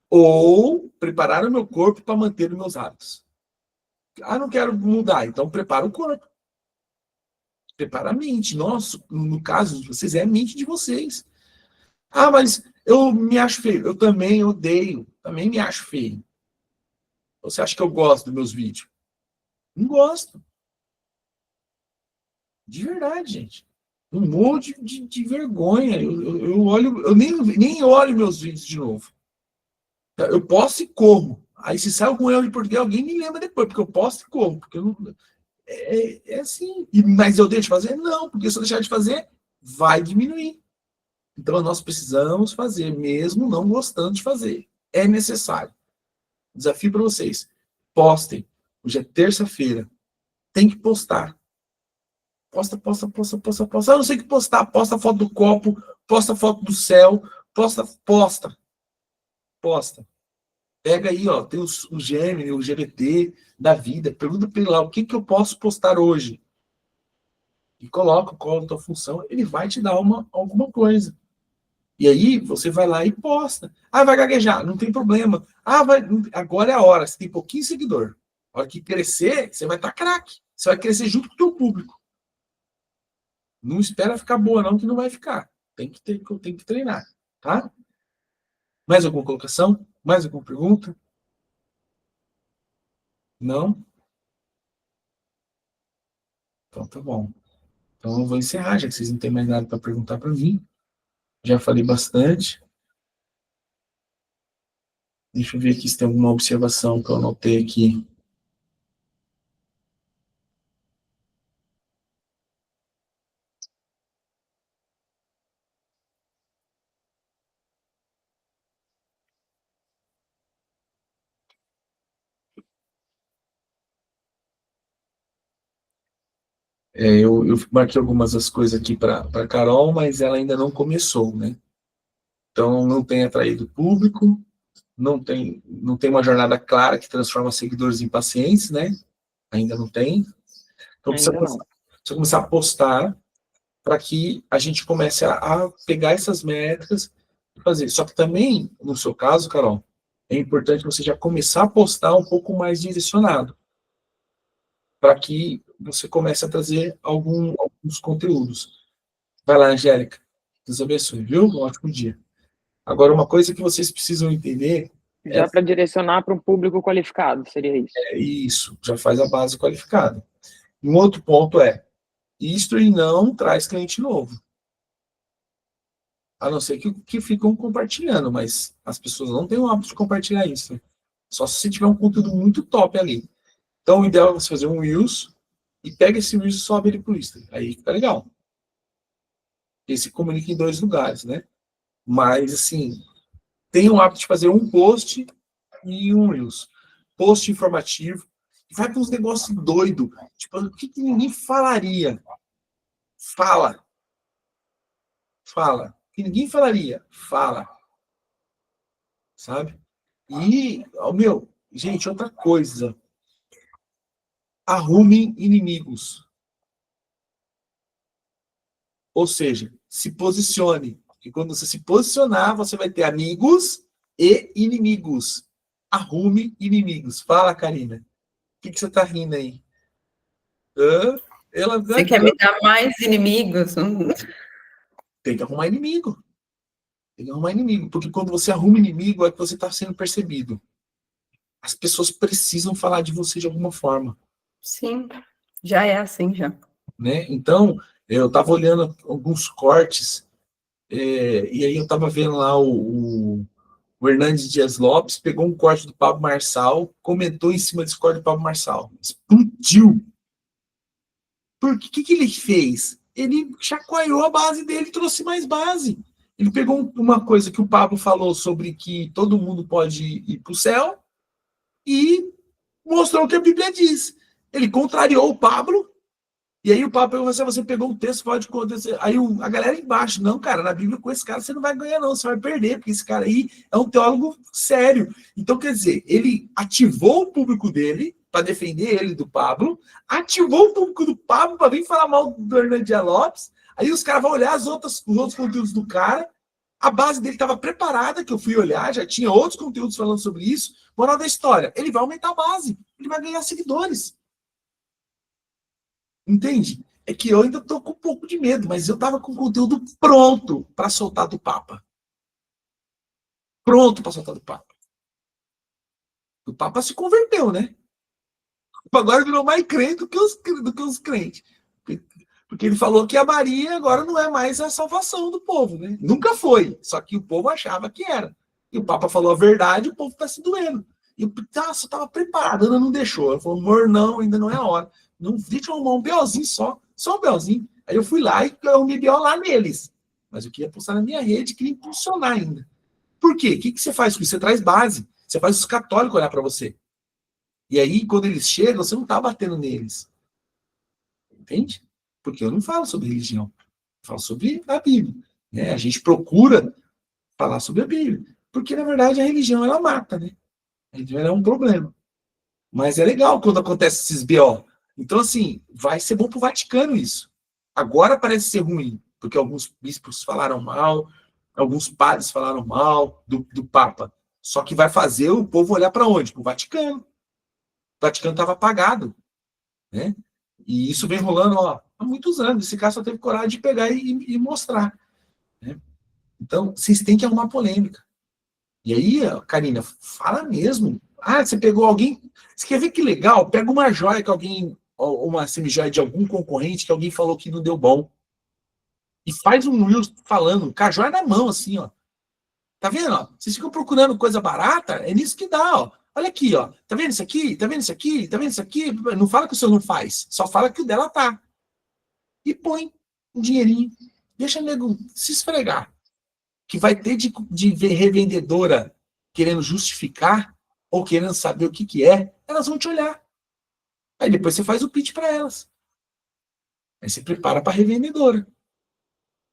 ou preparar o meu corpo para manter os meus hábitos. Ah, não quero mudar, então prepara o corpo. Prepara a mente. Nossa, no caso de vocês, é a mente de vocês. Ah, mas eu me acho feio. Eu também odeio. Também me acho feio. Você acha que eu gosto dos meus vídeos? Não gosto. De verdade, gente. Um monte de vergonha. Eu olho, eu nem olho meus vídeos de novo. Eu posto e corro. Aí se sai algum erro de português, alguém me lembra depois, porque eu posto e corro. Porque eu não, é assim. Mas eu deixo de fazer? Não, porque se eu deixar de fazer, vai diminuir. Então nós precisamos fazer, mesmo não gostando de fazer. É necessário. Desafio para vocês. Postem. Hoje é terça-feira. Tem que postar. Posta. Ah, não sei o que postar. Posta a foto do copo, posta a foto do céu, posta. Pega aí, ó, tem o Gemini, o GBT da vida. Pergunta para ele lá, o que eu posso postar hoje? E coloca qual a tua função, ele vai te dar alguma coisa. E aí você vai lá e posta. Ah, vai gaguejar, não tem problema. Ah, agora é a hora, você tem pouquinho seguidor. A hora que crescer, você vai estar craque. Você vai crescer junto com o teu público. Não espera ficar boa não, que não vai ficar. Tem que treinar, tá? Mais alguma colocação? Mais alguma pergunta? Não? Então tá bom. Então eu vou encerrar, já que vocês não têm mais nada para perguntar para mim. Já falei bastante. Deixa eu ver aqui se tem alguma observação que eu anotei aqui. Eu marquei algumas das coisas aqui para a Carol, mas ela ainda não começou, né? Então, não tem atraído público, não tem uma jornada clara que transforma seguidores em pacientes, né? Ainda não tem. Então, precisa começar a postar para que a gente comece a pegar essas métricas e fazer. Só que também, no seu caso, Carol, é importante você já começar a postar um pouco mais direcionado, para que você comece a trazer alguns conteúdos. Vai lá, Angélica. Deus abençoe, viu? Um ótimo dia. Agora, uma coisa que vocês precisam entender... Já para direcionar para um público qualificado, seria isso? Isso, já faz a base qualificada. Um outro ponto é, History não traz cliente novo. A não ser que ficam compartilhando, mas as pessoas não têm o hábito de compartilhar isso. Só se você tiver um conteúdo muito top ali. Então, o ideal é você fazer um Reels e pega esse Reels e sobe ele pro History. Aí fica legal. Ele se comunica em 2 lugares, né? Mas, assim, tem o hábito de fazer um post e um Reels. Post informativo. Vai para uns negócios doidos. Tipo, o que ninguém falaria? Fala. O que ninguém falaria? Fala. Sabe? E, gente, outra coisa. Arrumem inimigos. Ou seja, se posicione. E quando você se posicionar, você vai ter amigos e inimigos. Arrume inimigos. Fala, Karina. O que você está rindo aí? Você quer me dar mais inimigos? Tem que arrumar inimigo. Porque quando você arruma inimigo, é que você está sendo percebido. As pessoas precisam falar de você de alguma forma. Sim, já é assim, já. Né? Então, eu estava olhando alguns cortes, e aí eu estava vendo lá o Hernandes Dias Lopes, pegou um corte do Pablo Marçal, comentou em cima desse corte do Pablo Marçal. Explodiu. Por que ele fez? Ele chacoalhou a base dele, trouxe mais base. Ele pegou uma coisa que o Pablo falou sobre que todo mundo pode ir para o céu e mostrou o que a Bíblia diz. Ele contrariou o Pablo, e aí o Pablo perguntou assim, você pegou um texto, pode acontecer. Aí a galera embaixo, não, cara, na Bíblia com esse cara você não vai ganhar não, você vai perder, porque esse cara aí é um teólogo sério. Então, quer dizer, ele ativou o público dele para defender ele do Pablo, ativou o público do Pablo para vir falar mal do Hernandes Dias Lopes, aí os caras vão olhar os outros conteúdos do cara, A base dele estava preparada, que eu fui olhar, já tinha outros conteúdos falando sobre isso. Moral da história, ele vai aumentar a base, ele vai ganhar seguidores. Entende? É que eu ainda tô com um pouco de medo, mas eu tava com o conteúdo pronto para soltar do Papa. Pronto para soltar do Papa. O Papa se converteu, né? Agora virou mais crente do que os crentes. Porque ele falou que a Maria agora não é mais a salvação do povo, né? Nunca foi. Só que o povo achava que era. E o Papa falou a verdade, o povo está se doendo. E eu estava preparado, Ana não deixou. Ela falou, amor, não, ainda não é a hora. Não, deixa eu arrumar um belzinho só um belzinho. Aí eu fui lá e arrumei bel lá neles. Mas eu queria postar na minha rede, queria impulsionar ainda. Por quê? O que você faz com isso? Você traz base. Você faz os católicos olhar para você. E aí, quando eles chegam, você não está batendo neles. Entende? Porque eu não falo sobre religião. Eu falo sobre a Bíblia. Né? A gente procura falar sobre a Bíblia. Porque, na verdade, a religião, ela mata, né? A religião é um problema. Mas é legal quando acontece esses BO. Então, assim, vai ser bom para o Vaticano isso. Agora parece ser ruim, porque alguns bispos falaram mal, alguns padres falaram mal do Papa. Só que vai fazer o povo olhar para onde? Para o Vaticano. O Vaticano estava apagado. Né? E isso vem rolando há muitos anos. Esse cara só teve coragem de pegar e mostrar. Né? Então, vocês têm que arrumar polêmica. E aí, Karina, fala mesmo. Ah, você pegou alguém... Você quer ver que legal? Pega uma joia que alguém... uma semi-joia de algum concorrente que alguém falou que não deu bom. E faz um Reels falando, com a joia na mão, assim, ó. Tá vendo? Ó? Vocês ficam procurando coisa barata, é nisso que dá, ó. Olha aqui, ó. Tá vendo isso aqui? Tá vendo isso aqui? Tá vendo isso aqui? Não fala que o seu não faz. Só fala que o dela tá. E põe um dinheirinho. Deixa o nego se esfregar. Que vai ter de revendedora querendo justificar ou querendo saber o que é, elas vão te olhar. Aí depois você faz o pitch para elas. Aí você prepara para a revendedora.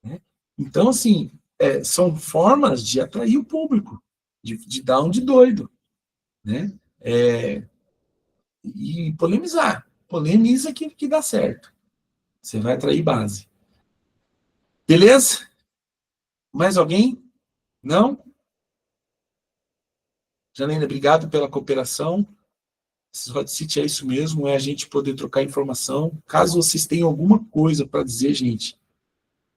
Né? Então, assim, são formas de atrair o público, de dar um de doido. Né? E polemizar. Polemiza que dá certo. Você vai atrair base. Beleza? Mais alguém? Não? Janaína, obrigado pela cooperação. Hot City é isso mesmo, é a gente poder trocar informação. Caso vocês tenham alguma coisa para dizer, gente,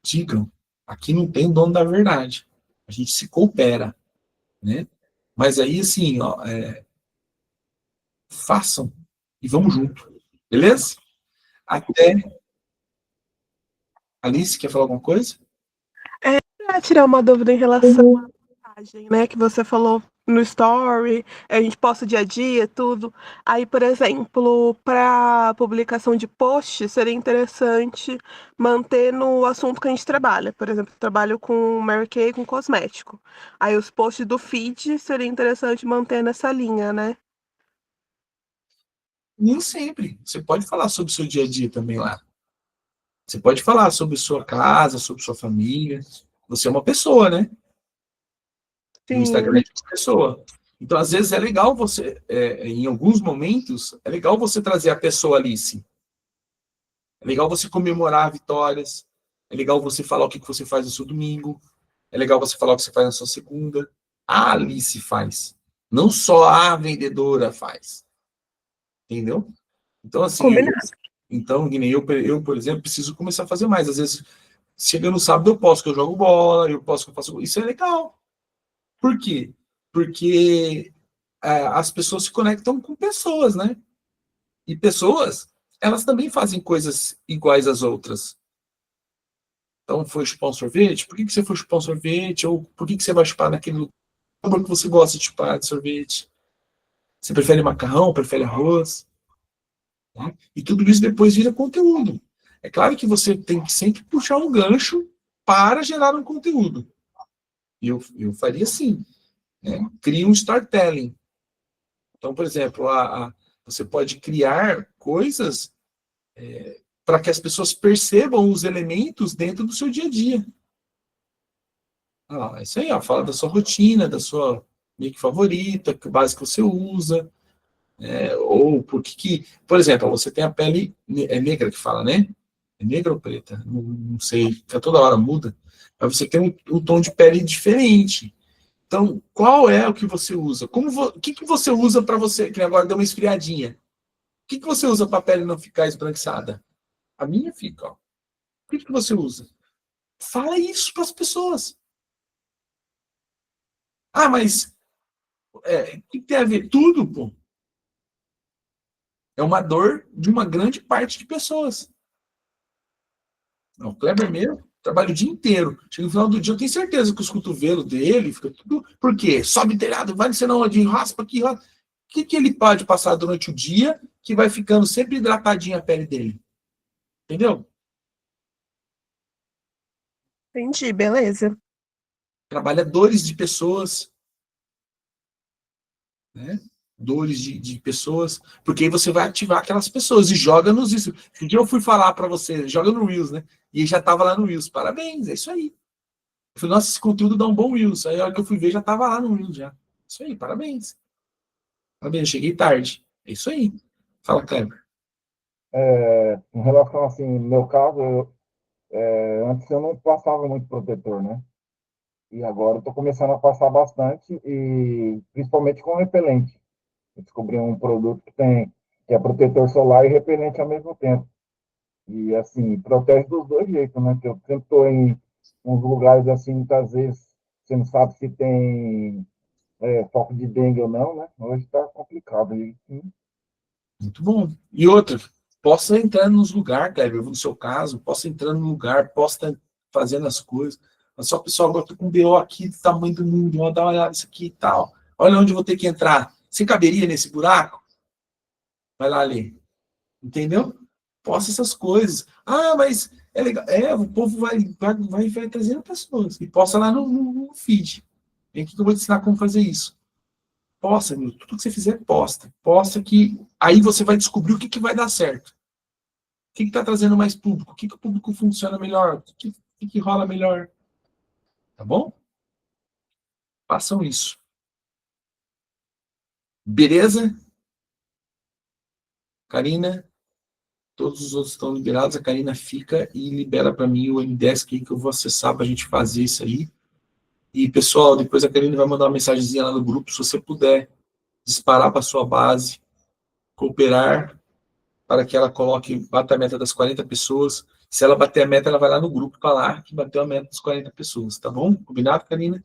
digam. Aqui não tem dono da verdade. A gente se coopera. Né? Mas aí, assim, ó, façam e vamos junto. Beleza? Até. Alice, quer falar alguma coisa? Para tirar uma dúvida em relação à postagem, né, que você falou no story, a gente posta dia a dia, tudo. Aí, por exemplo, para publicação de post, seria interessante manter no assunto que a gente trabalha. Por exemplo, eu trabalho com Mary Kay, com cosmético. Aí os posts do feed seria interessante manter nessa linha, né? Nem sempre. Você pode falar sobre o seu dia a dia também lá. Você pode falar sobre sua casa, sobre sua família. Você é uma pessoa, né? Sim. No Instagram é uma pessoa. Então, às vezes, é legal você, em alguns momentos, é legal você trazer a pessoa Alice. É legal você comemorar vitórias. É legal você falar o que você faz no seu domingo. É legal você falar o que você faz na sua segunda. A Alice faz. Não só a vendedora faz. Entendeu? Então, assim... Então, eu, por exemplo, preciso começar a fazer mais. Às vezes, chegando no sábado, eu posso que eu jogo bola, eu posso que eu faço... Isso é legal. Por quê? Porque as pessoas se conectam com pessoas, né? E pessoas, elas também fazem coisas iguais às outras. Então, foi chupar um sorvete? Por que você foi chupar um sorvete? Ou por que você vai chupar naquele lugar que você gosta de chupar de sorvete? Você prefere macarrão? Prefere arroz? Né? E tudo isso depois vira conteúdo. É claro que você tem que sempre puxar um gancho para gerar um conteúdo. E eu faria assim. Né? Cria um storytelling. Então, por exemplo, você pode criar coisas para que as pessoas percebam os elementos dentro do seu dia a dia. É isso aí, ó, fala da sua rotina, da sua make favorita, que base que você usa, ou por exemplo, você tem a pele negra que fala, né? É negra ou preta? Não sei, toda hora muda. Mas você tem um tom de pele diferente. Então, qual é o que você usa? O que você usa para você, que agora deu uma esfriadinha? O que você usa para a pele não ficar esbranquiçada? A minha fica, ó. O que você usa? Fala isso para as pessoas. Ah, mas o que tem a ver? Tudo, pô. É uma dor de uma grande parte de pessoas. Não, o Kleber mesmo trabalha o dia inteiro. Chega no final do dia, eu tenho certeza que os cotovelos dele fica tudo. Por quê? Sobe telhado, vai não sei onde, raspa aqui, raspa. O que ele pode passar durante o dia que vai ficando sempre hidratadinha a pele dele? Entendeu? Entendi, beleza. Trabalha dores de pessoas, né? Dores de pessoas, porque aí você vai ativar aquelas pessoas e joga nos Reels. Um dia eu fui falar para você, joga no Reels, né? E já tava lá no Reels. Parabéns, é isso aí. Eu falei, nossa, esse conteúdo dá um bom Reels. Aí a hora que eu fui ver, já tava lá no Reels já. Isso aí, parabéns. Parabéns, eu cheguei tarde. É isso aí. Fala, Kleber. Em relação, assim, no meu caso, antes eu não passava muito protetor, né? E agora eu tô começando a passar bastante, e principalmente com repelente. Eu descobri um produto que é protetor solar e repelente ao mesmo tempo. E, assim, protege dos dois jeitos, né? Que eu sempre estou em uns lugares, assim, muitas vezes você não sabe se tem foco de dengue ou não, né? Hoje está complicado. Muito bom. E outra, possa entrar nos lugares, Kleber, no seu caso, possa entrar no lugar, possa estar fazendo as coisas. Mas só, pessoal, agora eu tô com um BO aqui do tamanho do mundo, vamos dar uma olhada nisso aqui e tal. Olha onde eu vou ter que entrar. Você caberia nesse buraco? Vai lá ler. Entendeu? Posta essas coisas. Ah, mas é legal. O povo vai trazendo pessoas. E posta lá no feed. Vem aqui que eu vou te ensinar como fazer isso. Posta, meu. Tudo que você fizer, posta. Posta que aí você vai descobrir o que vai dar certo. O que está trazendo mais público? O que o público funciona melhor? O que rola melhor? Tá bom? Façam isso. Beleza? Karina? Todos os outros estão liberados, a Karina fica e libera para mim o MDesk que eu vou acessar para a gente fazer isso aí. E, pessoal, depois a Karina vai mandar uma mensagenzinha lá no grupo, se você puder disparar para a sua base, cooperar para que ela bata a meta das 40 pessoas. Se ela bater a meta, ela vai lá no grupo falar que bateu a meta das 40 pessoas, tá bom? Combinado, Karina?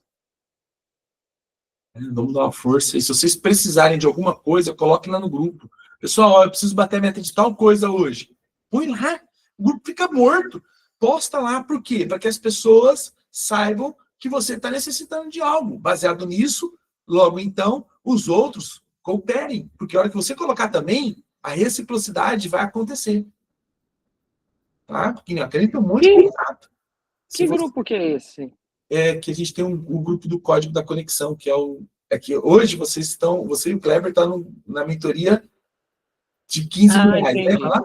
Vamos dar uma força. E se vocês precisarem de alguma coisa, coloquem lá no grupo. Pessoal, ó, eu preciso bater a meta de tal coisa hoje. Põe lá, o grupo fica morto. Posta lá, por quê? Para que as pessoas saibam que você está necessitando de algo. Baseado nisso, logo então, os outros cooperem. Porque a hora que você colocar também, a reciprocidade vai acontecer. Tá? Porque a Karine tem um monte de contato. Que grupo que é esse? Que a gente tem um grupo do Código da Conexão, que é que hoje você e o Kleber estão na mentoria de 15 mil reais, entendi. lembra lá?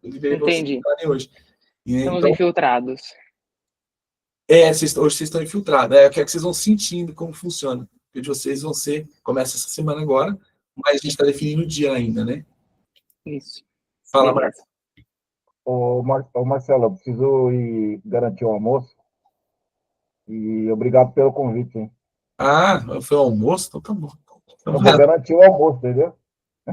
Eu liberei Entendi. vocês hoje. Estamos infiltrados. Hoje vocês estão infiltrados. Eu quero que vocês vão sentindo como funciona. Porque de vocês começa essa semana agora, mas a gente está definindo o dia ainda, né? Isso. Fala, Marcos. Ô, Marcelo, eu preciso ir garantir o almoço. E obrigado pelo convite, hein? Foi o almoço? Então tá bom. Então, Eu vou garantir o almoço, entendeu?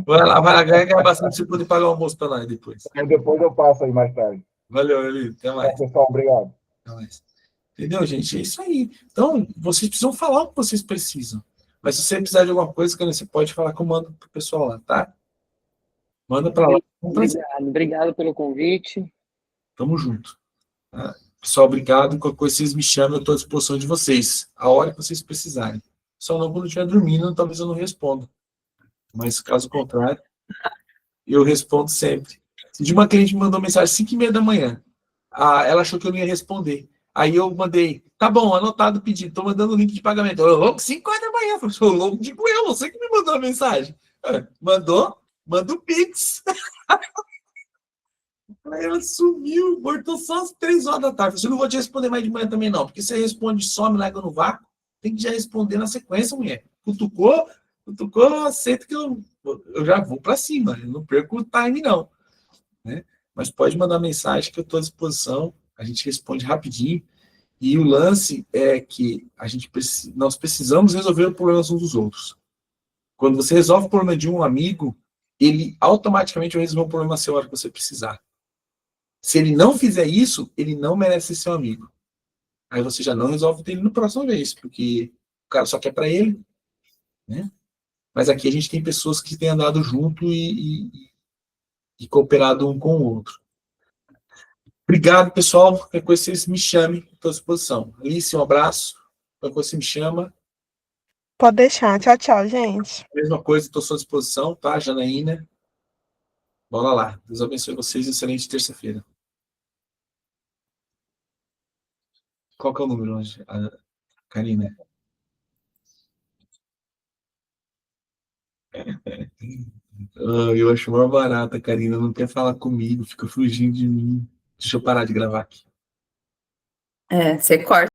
vai lá, ganha bastante pra você poder pagar o almoço para nós depois. Aí depois eu passo aí mais tarde. Valeu, Eli. Até mais. Tchau, pessoal. Obrigado. Até mais. Entendeu, gente? É isso aí. Então, vocês precisam falar o que vocês precisam. Mas se você precisar de alguma coisa, você pode falar que eu mando pro pessoal lá, tá? Manda para lá. Obrigado pelo convite. Tamo junto. Tá? Pessoal, obrigado. Qualquer coisa vocês me chamam, eu estou à disposição de vocês. A hora que vocês precisarem. Só não quando eu estiver dormindo, talvez eu não responda. Mas, caso contrário, eu respondo sempre. Se de uma cliente me mandou mensagem às 5h30 da manhã, ela achou que eu não ia responder. Aí eu mandei, tá bom, anotado o pedido, tô mandando o link de pagamento. Eu, louco, 5h da manhã. Eu sou louco, digo eu, você que me mandou a mensagem. Mandou? Manda o Pix. Aí ela sumiu, voltou só às 3h da tarde. Eu não vou te responder mais de manhã também, não, porque você responde só, me larga no vácuo, tem que já responder na sequência, mulher. Cutucou, aceita que eu já vou para cima, eu não perco o time, não. Né? Mas pode mandar mensagem que eu estou à disposição, a gente responde rapidinho. E o lance é que nós precisamos resolver os problemas uns dos outros. Quando você resolve o problema de um amigo, ele automaticamente vai resolver um problema seu a hora que você precisar. Se ele não fizer isso, ele não merece ser seu amigo. Aí você já não resolve dele na próxima vez, porque o cara só quer para ele, né? Mas aqui a gente tem pessoas que têm andado junto e cooperado um com o outro. Obrigado, pessoal. Qualquer coisa vocês me chamem, estou à disposição. Alice, um abraço. Qualquer coisa você me chama. Pode deixar. Tchau, tchau, gente. Mesma coisa, estou à sua disposição, tá, Janaína? Bora lá. Deus abençoe vocês. Excelente terça-feira. Qual que é o número hoje, Karina? Eu acho uma barata, Karina. Não quer falar comigo, fica fugindo de mim. Deixa eu parar de gravar aqui. Você corta.